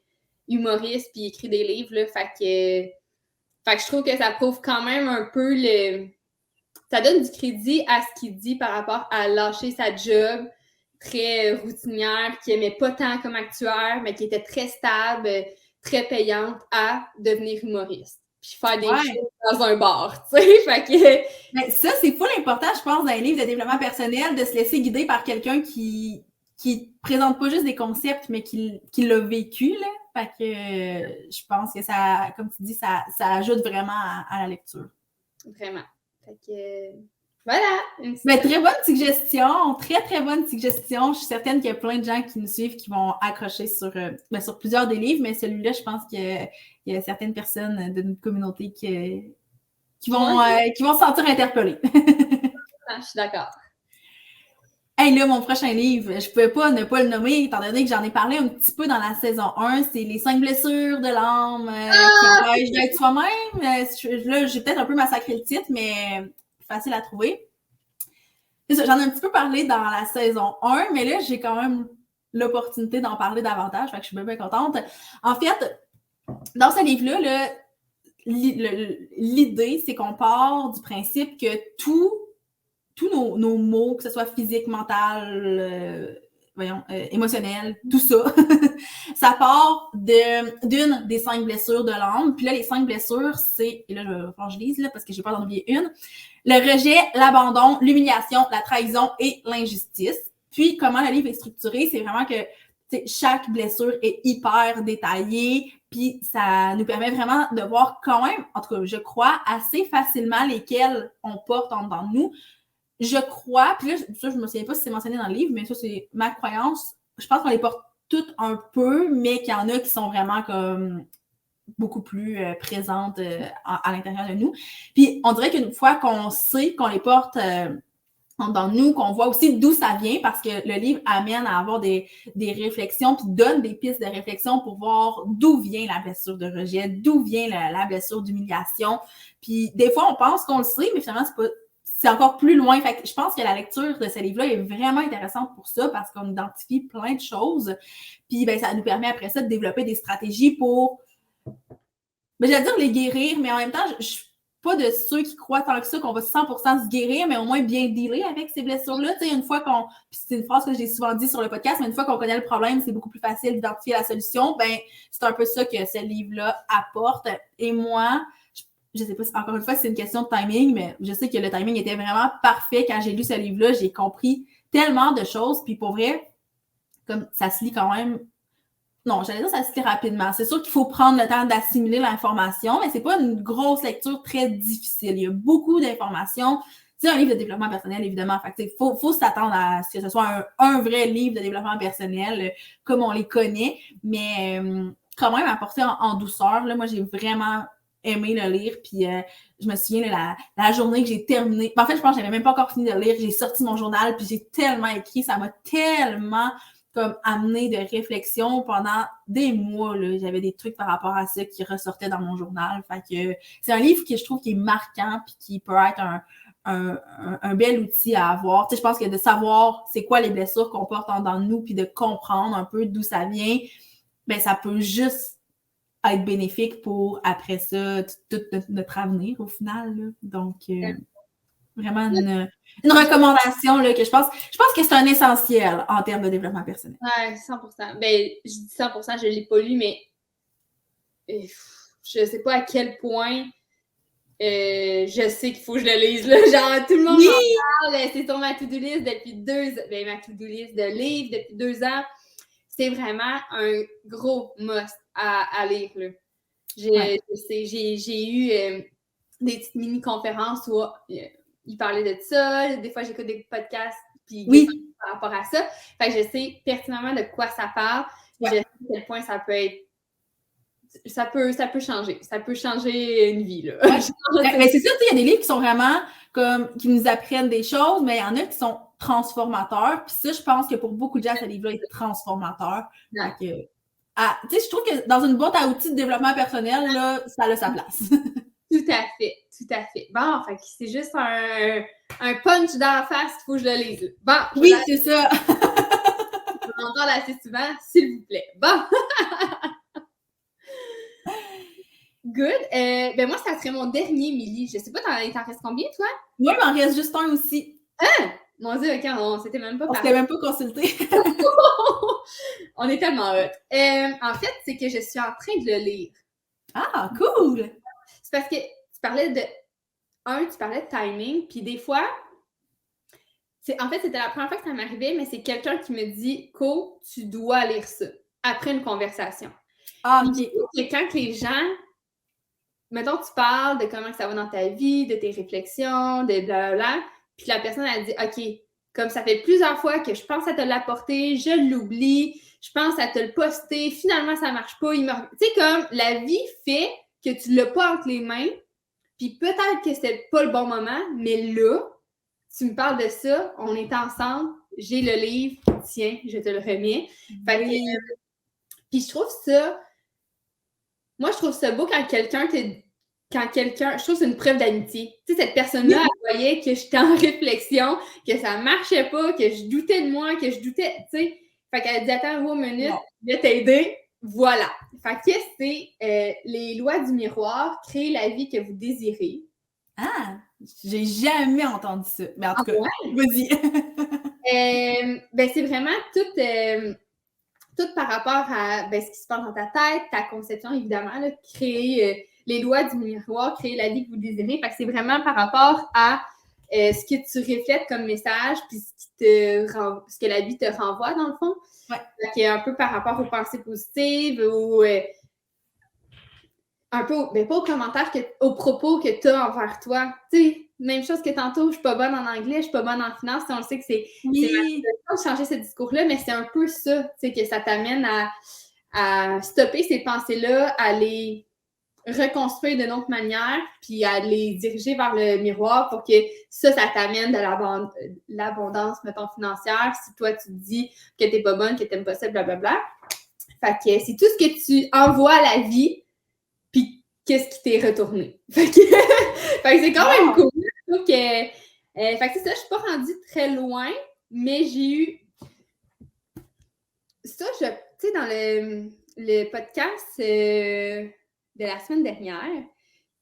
humoriste, puis il écrit des livres, là, fait que je trouve que ça prouve quand même un peu ça donne du crédit à ce qu'il dit par rapport à lâcher sa job très routinière, qui aimait pas tant comme actuaire, mais qui était très stable, très payante, à devenir humoriste. Puis faire des choses dans un bar, tu sais. Fait que. Mais ça, c'est full important, je pense, dans un livre de développement personnel, de se laisser guider par quelqu'un qui présente pas juste des concepts, mais qui l'a vécu, là. Fait que je pense que ça, comme tu dis, ça ajoute vraiment à la lecture. Vraiment. Fait que. Voilà! Mais très bonne suggestion, très très bonne suggestion. Je suis certaine qu'il y a plein de gens qui nous suivent qui vont accrocher sur plusieurs des livres, mais celui-là, je pense qu'il y a certaines personnes de notre communauté qui vont se sentir interpellées. Je suis d'accord. Hey, là, mon prochain livre, je pouvais pas ne pas le nommer, étant donné que j'en ai parlé un petit peu dans la saison 1, c'est Les 5 blessures de l'âme qui empêchent d'être soi-même. Là, j'ai peut-être un peu massacré le titre, mais facile à trouver. J'en ai un petit peu parlé dans la saison 1, mais là, j'ai quand même l'opportunité d'en parler davantage, fait que je suis bien, bien contente. En fait, dans ce livre-là, là, l'idée, c'est qu'on part du principe que tous nos maux, que ce soit physique, mental, émotionnel, tout ça, ça part d'une des 5 blessures de l'âme. Puis là, les 5 blessures, c'est, et là, je lise là, parce que j'ai peur d'en oublier une, le rejet, l'abandon, l'humiliation, la trahison et l'injustice. Puis, comment le livre est structuré, c'est vraiment que chaque blessure est hyper détaillée, puis ça nous permet vraiment de voir quand même, en tout cas, je crois, assez facilement lesquelles on porte en dedans de nous. Je crois, puis là, ça, je me souviens pas si c'est mentionné dans le livre, mais ça, c'est ma croyance. Je pense qu'on les porte toutes un peu, mais qu'il y en a qui sont vraiment comme beaucoup plus présentes à l'intérieur de nous. Puis on dirait qu'une fois qu'on sait qu'on les porte dans nous, qu'on voit aussi d'où ça vient, parce que le livre amène à avoir des réflexions, puis donne des pistes de réflexion pour voir d'où vient la blessure de rejet, d'où vient la blessure d'humiliation. Puis des fois, on pense qu'on le sait, mais finalement, c'est encore plus loin. Fait que je pense que la lecture de ce livre-là est vraiment intéressante pour ça, parce qu'on identifie plein de choses. Puis ben, ça nous permet après ça de développer des stratégies pour, j'allais dire les guérir, mais en même temps, je suis pas de ceux qui croient tant que ça qu'on va 100% se guérir, mais au moins bien dealer avec ces blessures-là. Tu sais, une fois qu'on, puis c'est une phrase que j'ai souvent dit sur le podcast, mais une fois qu'on connaît le problème, c'est beaucoup plus facile d'identifier la solution. Ben, c'est un peu ça que ce livre-là apporte. Et moi, je sais pas, encore une fois, c'est une question de timing, mais je sais que le timing était vraiment parfait quand j'ai lu ce livre-là. J'ai compris tellement de choses, puis pour vrai, comme ça se lit quand même. Non, j'allais dire ça se lit rapidement. C'est sûr qu'il faut prendre le temps d'assimiler l'information, mais c'est pas une grosse lecture très difficile. Il y a beaucoup d'informations. C'est un livre de développement personnel, évidemment. Fait que, faut s'attendre à ce que ce soit un vrai livre de développement personnel, comme on les connaît, mais quand même apporté en douceur. Là, moi, j'ai vraiment aimé le lire, puis je me souviens la journée que j'ai terminé. En fait, je pense que j'avais même pas encore fini de lire. J'ai sorti mon journal, puis j'ai tellement écrit. Ça m'a tellement comme amené de réflexion pendant des mois. Là. J'avais des trucs par rapport à ça qui ressortaient dans mon journal. Fait que c'est un livre que je trouve qui est marquant puis qui peut être un bel outil à avoir. Tu sais, je pense que de savoir c'est quoi les blessures qu'on porte en dedans de nous puis de comprendre un peu d'où ça vient, ben ça peut juste être bénéfique pour, après ça, tout notre avenir au final. Là. Donc, vraiment une recommandation là, que je pense que c'est un essentiel en termes de développement personnel. Ouais, 100%. Ben, je dis 100%, je ne l'ai pas lu, mais je ne sais pas à quel point je sais qu'il faut que je le lise. Là. Genre, tout le monde m'en parle. C'est sur ma to-do list depuis 2 ans. Ben, ma to-do list de livres depuis 2 ans. C'est vraiment un gros must à lire. Là. J'ai eu des petites mini-conférences où il parlait de ça. Des fois, j'écoute des podcasts puis par rapport à ça. Fait que je sais pertinemment de quoi ça parle. Je sais à quel point ça peut être. Ça peut changer. Ça peut changer une vie. Là. Mais c'est sûr, il y a des livres qui sont vraiment comme qui nous apprennent des choses, mais il y en a qui sont transformateurs. Puis ça, je pense que pour beaucoup de gens, ce livre-là est transformateur. Ouais. Tu sais, je trouve que dans une boîte à outils de développement personnel, là, ça a sa place. Tout à fait, tout à fait. Bon, fait que c'est juste un punch dans la face qu'il faut que je le lise. Bon, oui, c'est ça. Je m'en parle assez souvent, s'il vous plaît. Bon. Good. Ben moi, ça serait mon dernier, Milly. Je sais pas, t'en restes combien, toi? Moi, il m'en reste juste un aussi. Hein? Mon Dieu, OK, on s'était même pas On parlé. s'était même pas consulté. On est tellement hot. En fait, c'est que je suis en train de le lire. Ah, cool! C'est parce que tu parlais de timing, puis des fois, en fait, c'était la première fois que ça m'arrivait, mais c'est quelqu'un qui me dit « Co, tu dois lire ça » après une conversation. Ah, OK. Et quand les gens, mettons, tu parles de comment ça va dans ta vie, de tes réflexions, de blablabla, puis la personne, elle dit « OK, comme ça fait plusieurs fois que je pense à te l'apporter, je l'oublie, je pense à te le poster, finalement, ça marche pas. » Tu sais, comme la vie fait que tu l'as pas entre les mains, puis peut-être que c'était pas le bon moment, mais là, tu me parles de ça, on est ensemble, j'ai le livre, tiens, je te le remets. Fait que, puis je trouve ça beau quand quelqu'un je trouve que c'est une preuve d'amitié. Tu sais, cette personne-là, elle voyait que j'étais en réflexion, que ça marchait pas, que je doutais de moi, que je doutais, tu sais. Fait qu'elle dit, attends, une minute, je vais t'aider. Voilà. Fait que c'est les lois du miroir, créer la vie que vous désirez. Ah! J'ai jamais entendu ça. Mais en tout cas, vas-y. Ben, c'est vraiment tout par rapport à ce qui se passe dans ta tête, ta conception, évidemment, là, créer les lois du miroir, créer la vie que vous désirez. Fait que c'est vraiment par rapport à ce que tu reflètes comme message, puis ce que la vie te renvoie, dans le fond. Ouais. Fait que, un peu par rapport aux pensées positives, ou un peu, pas aux commentaires, aux propos que tu as envers toi. Tu sais, même chose que tantôt, je suis pas bonne en anglais, je suis pas bonne en finance. On le sait que c'est ma situation de changer ce discours-là, mais c'est un peu ça, tu sais, que ça t'amène à stopper ces pensées-là, à les reconstruire d'une autre manière, puis à les diriger vers le miroir pour que ça t'amène de l'abondance, mettons, financière. Si toi, tu te dis que t'es pas bonne, que t'aimes pas ça, blablabla. Fait que c'est tout ce que tu envoies à la vie, puis qu'est-ce qui t'est retourné. Fait que c'est quand même cool. Je trouve que fait que c'est ça, je suis pas rendue très loin, mais j'ai eu ça, tu sais, dans le podcast de la semaine dernière,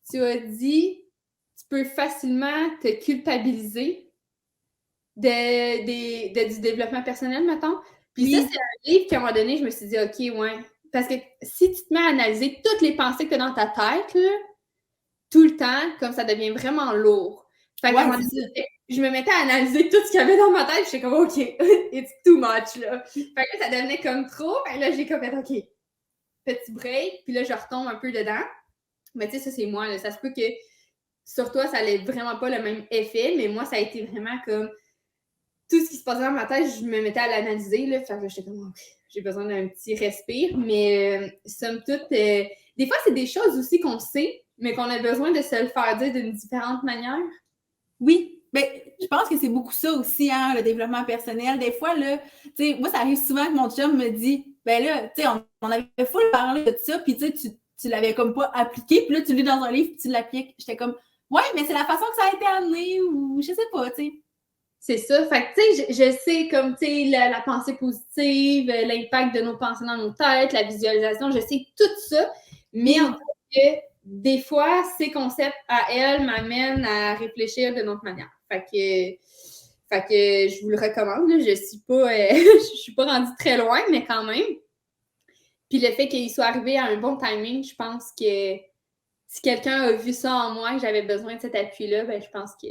tu as dit tu peux facilement te culpabiliser du développement personnel, mettons. Puis ça, c'est un livre qu'à un moment donné, je me suis dit, OK, ouais. Parce que si tu te mets à analyser toutes les pensées que tu as dans ta tête, là, tout le temps, comme ça devient vraiment lourd. Fait que je me mettais à analyser tout ce qu'il y avait dans ma tête, j'étais comme, OK, it's too much, là. Fait que là, ça devenait comme trop. Fait que là, j'ai comme fait, OK, petit break, puis là, je retombe un peu dedans. Mais tu sais, ça, c'est moi, là. Ça se peut que sur toi, ça n'ait vraiment pas le même effet, mais moi, ça a été vraiment comme tout ce qui se passait dans ma tête, je me mettais à l'analyser, là. Fait que j'étais comme, OK, j'ai besoin d'un petit respire. Mais somme toute, des fois, c'est des choses aussi qu'on sait, mais qu'on a besoin de se le faire dire d'une différente manière. Oui, mais je pense que c'est beaucoup ça aussi, hein, le développement personnel. Des fois, là, tu sais, moi, ça arrive souvent que mon chum me dit, ben là, tu sais, on avait full parlé de ça, puis tu sais, tu l'avais comme pas appliqué, puis là, tu lis dans un livre, puis tu l'appliques. J'étais comme, ouais, mais c'est la façon que ça a été amené, ou je sais pas, tu sais. C'est ça. Fait que, tu sais, je sais comme, tu sais, la pensée positive, l'impact de nos pensées dans nos têtes, la visualisation, je sais tout ça, mais en fait que des fois, ces concepts à elle m'amènent à réfléchir d'une autre manière. Fait que je vous le recommande. Là. Je suis pas rendue très loin, mais quand même. Puis le fait qu'il soit arrivé à un bon timing, je pense que si quelqu'un a vu ça en moi, que j'avais besoin de cet appui-là, ben je pense que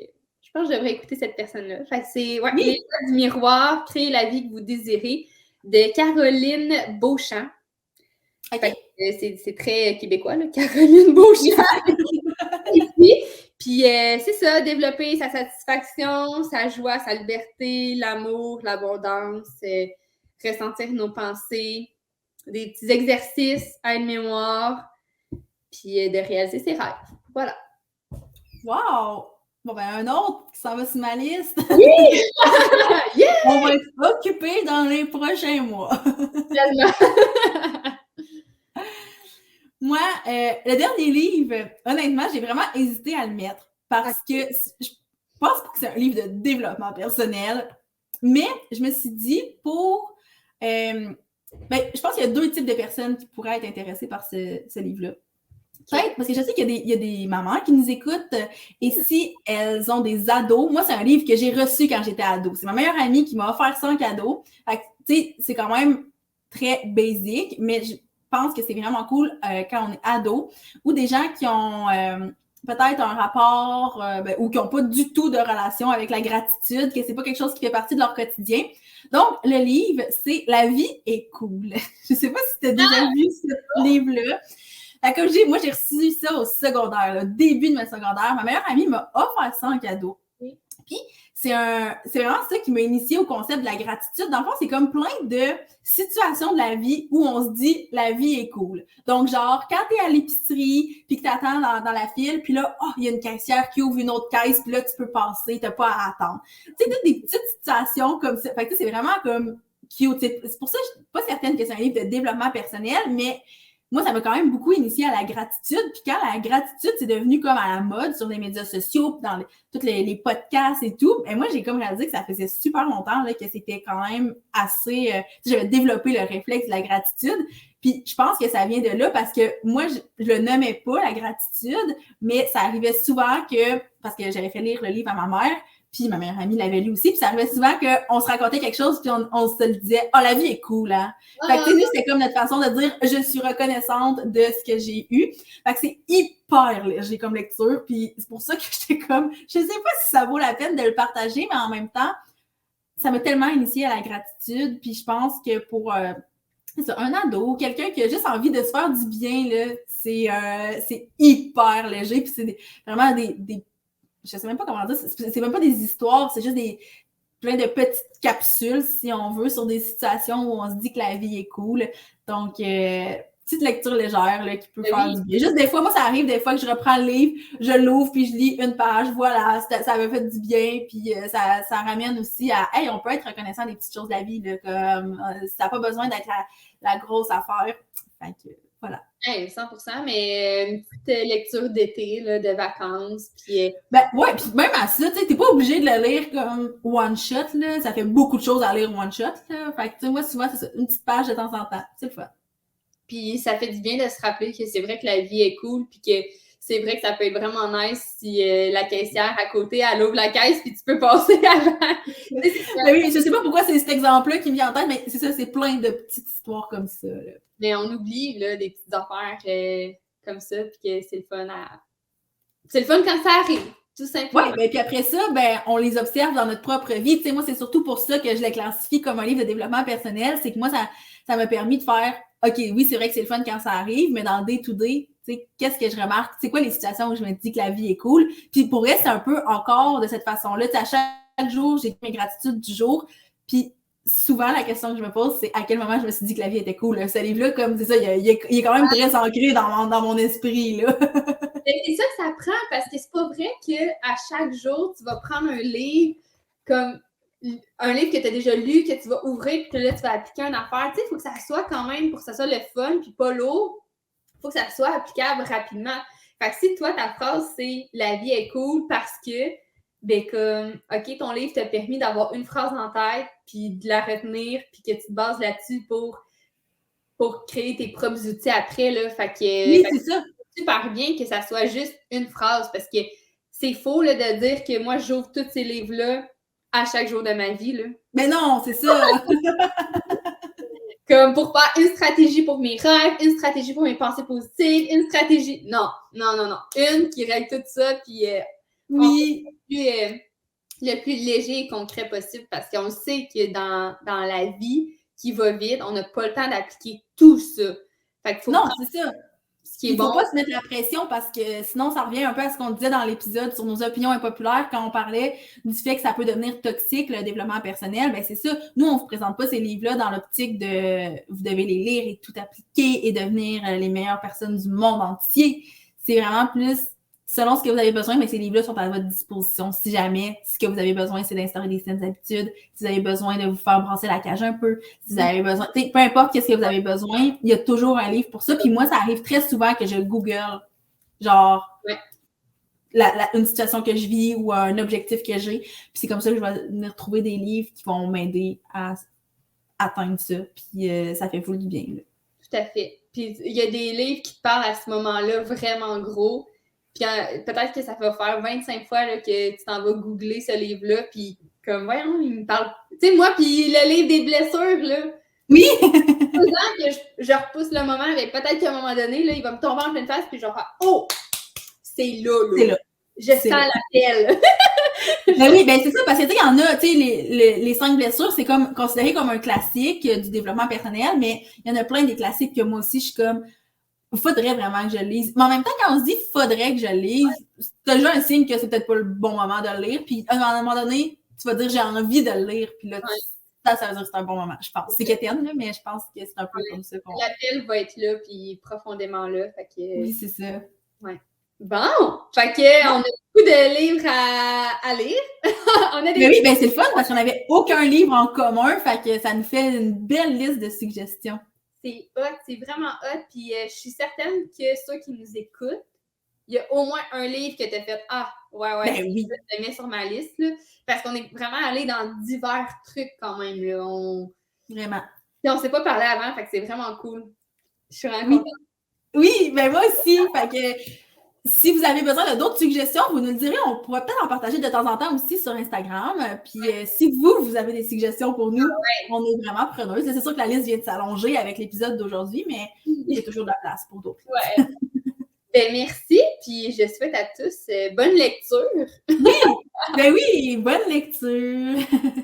je devrais écouter cette personne-là. Fait que c'est Les lois du miroir, créer la vie que vous désirez, de Caroline Beauchamp. Okay. C'est très québécois, là, Caroline Beauchamp. Puis c'est ça, développer sa satisfaction, sa joie, sa liberté, l'amour, l'abondance, ressentir nos pensées, des petits exercices, aide-mémoire, puis de réaliser ses rêves. Voilà. Wow! Bon, ben, un autre qui s'en va sur ma liste. Oui! Yeah! On va être occupés dans les prochains mois. Moi, le dernier livre, honnêtement, j'ai vraiment hésité à le mettre parce que je pense pas que c'est un livre de développement personnel, mais je me suis dit je pense qu'il y a 2 types de personnes qui pourraient être intéressées par ce livre-là. Peut-être, parce que je sais qu'il y a des mamans qui nous écoutent et si elles ont des ados, moi, c'est un livre que j'ai reçu quand j'étais ado. C'est ma meilleure amie qui m'a offert ça en cadeau. Fait que, tu sais, c'est quand même très basic, mais je pense que c'est vraiment cool quand on est ado ou des gens qui ont peut-être un rapport ou qui n'ont pas du tout de relation avec la gratitude, que c'est pas quelque chose qui fait partie de leur quotidien. Donc, le livre, c'est La vie est cool. Je sais pas si tu as déjà vu ce livre-là. Comme je dis, moi, j'ai reçu ça au secondaire, le début de ma secondaire. Ma meilleure amie m'a offert ça en cadeau. Puis, c'est vraiment ça qui m'a initié au concept de la gratitude. Dans le fond, c'est comme plein de situations de la vie où on se dit « la vie est cool ». Donc, genre, quand t'es à l'épicerie, puis que t'attends dans la file, puis là, il y a une caissière qui ouvre une autre caisse, puis là, tu peux passer, t'as pas à attendre. Tu sais, toutes des petites situations comme ça. Fait que c'est vraiment comme cute. C'est pour ça que je suis pas certaine que c'est un livre de développement personnel, mais moi, ça m'a quand même beaucoup initié à la gratitude. Puis quand la gratitude, c'est devenu comme à la mode sur les médias sociaux, dans tous les podcasts et tout, et moi, j'ai comme réalisé que ça faisait super longtemps là, que c'était quand même assez... j'avais développé le réflexe de la gratitude. Puis je pense que ça vient de là parce que moi, je le nommais pas, la gratitude, mais ça arrivait souvent que... Parce que j'avais fait lire le livre à ma mère, puis ma meilleure amie l'avait lu aussi, puis ça arrivait souvent qu'on se racontait quelque chose, puis on se le disait « Oh, la vie est cool, hein? » Fait que, tu sais, nous, c'était comme notre façon de dire « Je suis reconnaissante de ce que j'ai eu. » Fait que c'est hyper léger comme lecture, puis c'est pour ça que j'étais comme... Je sais pas si ça vaut la peine de le partager, mais en même temps, ça m'a tellement initiée à la gratitude, puis je pense que pour... c'est ça, un ado, quelqu'un qui a juste envie de se faire du bien, là, c'est hyper léger, puis c'est vraiment des je sais même pas comment dire, c'est même pas des histoires, c'est juste plein de petites capsules, si on veut, sur des situations où on se dit que la vie est cool. Donc, petite lecture légère là, qui peut faire du bien. Juste des fois, moi, ça arrive des fois que je reprends le livre, je l'ouvre, puis je lis une page, voilà, ça m'a fait du bien, puis ça ramène aussi à, hey, on peut être reconnaissant des petites choses de la vie, là, comme ça n'a pas besoin d'être la grosse affaire. Fait que, voilà. Hey, 100%, mais une petite lecture d'été, là, de vacances, puis... ouais, puis même à ça, tu sais, t'es pas obligé de le lire comme one-shot, là, ça fait beaucoup de choses à lire one-shot, là, fait que, tu sais, moi, souvent, c'est ça, une petite page de temps en temps, c'est le fun. Puis ça fait du bien de se rappeler que c'est vrai que la vie est cool, puis que c'est vrai que ça peut être vraiment nice si la caissière à côté, elle ouvre la caisse, puis tu peux passer avant. Oui, je sais pas pourquoi c'est cet exemple-là qui me vient en tête, mais c'est ça, c'est plein de petites histoires comme ça, là. Mais on oublie, là, des petites affaires comme ça, puis que c'est le fun C'est le fun quand ça arrive, tout simplement. Oui, ben, puis après ça, ben, on les observe dans notre propre vie. Tu sais, moi, c'est surtout pour ça que je les classifie comme un livre de développement personnel. C'est que moi, ça m'a permis de faire, OK, oui, c'est vrai que c'est le fun quand ça arrive, mais dans le day-to-day, tu sais, qu'est-ce que je remarque? C'est quoi les situations où je me dis que la vie est cool? Puis pour elle, c'est un peu encore de cette façon-là. Tu sais, à chaque jour, j'ai mes gratitudes du jour. Puis souvent, la question que je me pose, c'est à quel moment je me suis dit que la vie était cool. Ce livre-là, comme c'est ça, il est quand même très ancré dans mon esprit, là. C'est ça que ça prend, parce que c'est pas vrai qu'à chaque jour, tu vas prendre un livre comme un livre que tu as déjà lu, que tu vas ouvrir, puis que là, tu vas appliquer une affaire. Tu sais, il faut que ça soit quand même, pour que ça soit le fun, puis pas lourd, il faut que ça soit applicable rapidement. Fait que si toi, ta phrase, c'est « la vie est cool » parce que, ben comme, OK, ton livre t'a permis d'avoir une phrase en tête, puis de la retenir, puis que tu te bases là-dessus pour créer tes propres outils après, là. Fait que... Oui, c'est ça. Super bien que ça soit juste une phrase, parce que c'est faux là, de dire que moi, j'ouvre tous ces livres-là à chaque jour de ma vie. Là. Mais non, c'est ça! Comme pour faire une stratégie pour mes rêves, une stratégie pour mes pensées positives, une stratégie... Non. Une qui règle tout ça, puis oui. Le plus léger et concret possible, parce qu'on sait que dans la vie qui va vite, on n'a pas le temps d'appliquer tout ça. Fait qu'il faut non, c'est ça. Il ne faut pas se mettre la pression parce que sinon, ça revient un peu à ce qu'on disait dans l'épisode sur nos opinions impopulaires quand on parlait du fait que ça peut devenir toxique, le développement personnel. Ben c'est ça. Nous, on ne vous présente pas ces livres-là dans l'optique de vous devez les lire et tout appliquer et devenir les meilleures personnes du monde entier. C'est vraiment plus selon ce que vous avez besoin, mais ces livres-là sont à votre disposition. Si jamais ce que vous avez besoin, c'est d'instaurer des saines habitudes, si vous avez besoin de vous faire brasser la cage un peu, si vous avez besoin, peu importe qu'est-ce que vous avez besoin, il y a toujours un livre pour ça. Puis moi, ça arrive très souvent que je Google, genre, une situation que je vis ou un objectif que j'ai. Puis c'est comme ça que je vais venir trouver des livres qui vont m'aider à atteindre ça. Puis ça fait full du bien. Là. Tout à fait. Puis il y a des livres qui te parlent à ce moment-là vraiment gros. Puis peut-être que ça va faire 25 fois là, que tu t'en vas googler ce livre-là. Puis comme, voyons, il me parle. Tu sais, moi, puis le livre des blessures, là. Oui! que je repousse le moment, mais peut-être qu'à un moment donné, là, il va me tomber en pleine face, puis je vais faire, oh! C'est là, là. C'est là. Je sens l'appel. Ben oui, ben c'est ça, parce que tu sais, il y en a, tu sais, les 5 blessures, c'est comme considéré comme un classique du développement personnel, mais il y en a plein des classiques que moi aussi, je suis comme, faudrait vraiment que je le lise. Mais en même temps, quand on se dit faudrait que je le lise, c'est déjà un signe que c'est peut-être pas le bon moment de le lire, puis à un moment donné, tu vas dire j'ai envie de le lire, puis là, ça veut dire que c'est un bon moment, je pense. C'est quétaine, là, mais je pense que c'est un peu comme ça qu'on... L'appel va être là, puis profondément là, fait que... Oui, c'est ça. Ouais. Bon! Fait que on a beaucoup de livres à lire. On a des... Mais oui, ben c'est le fun parce qu'on n'avait aucun livre en commun, fait que ça nous fait une belle liste de suggestions. C'est hot, c'est vraiment hot, puis je suis certaine que ceux qui nous écoutent, il y a au moins un livre que tu as fait « Ah, ouais, ben oui. je le mets sur ma liste, là, parce qu'on est vraiment allé dans divers trucs quand même. Là. Vraiment. Puis on s'est pas parlé avant, fait que c'est vraiment cool. Je suis vraiment contente. Oui, ben moi aussi, fait que... Si vous avez besoin de d'autres suggestions, vous nous le direz. On pourra peut-être en partager de temps en temps aussi sur Instagram. Puis si vous avez des suggestions pour nous, on est vraiment preneuses. C'est sûr que la liste vient de s'allonger avec l'épisode d'aujourd'hui, mais il y a toujours de la place pour d'autres. Ouais. Ben, merci, puis je souhaite à tous bonne lecture. Oui, ben oui, bonne lecture.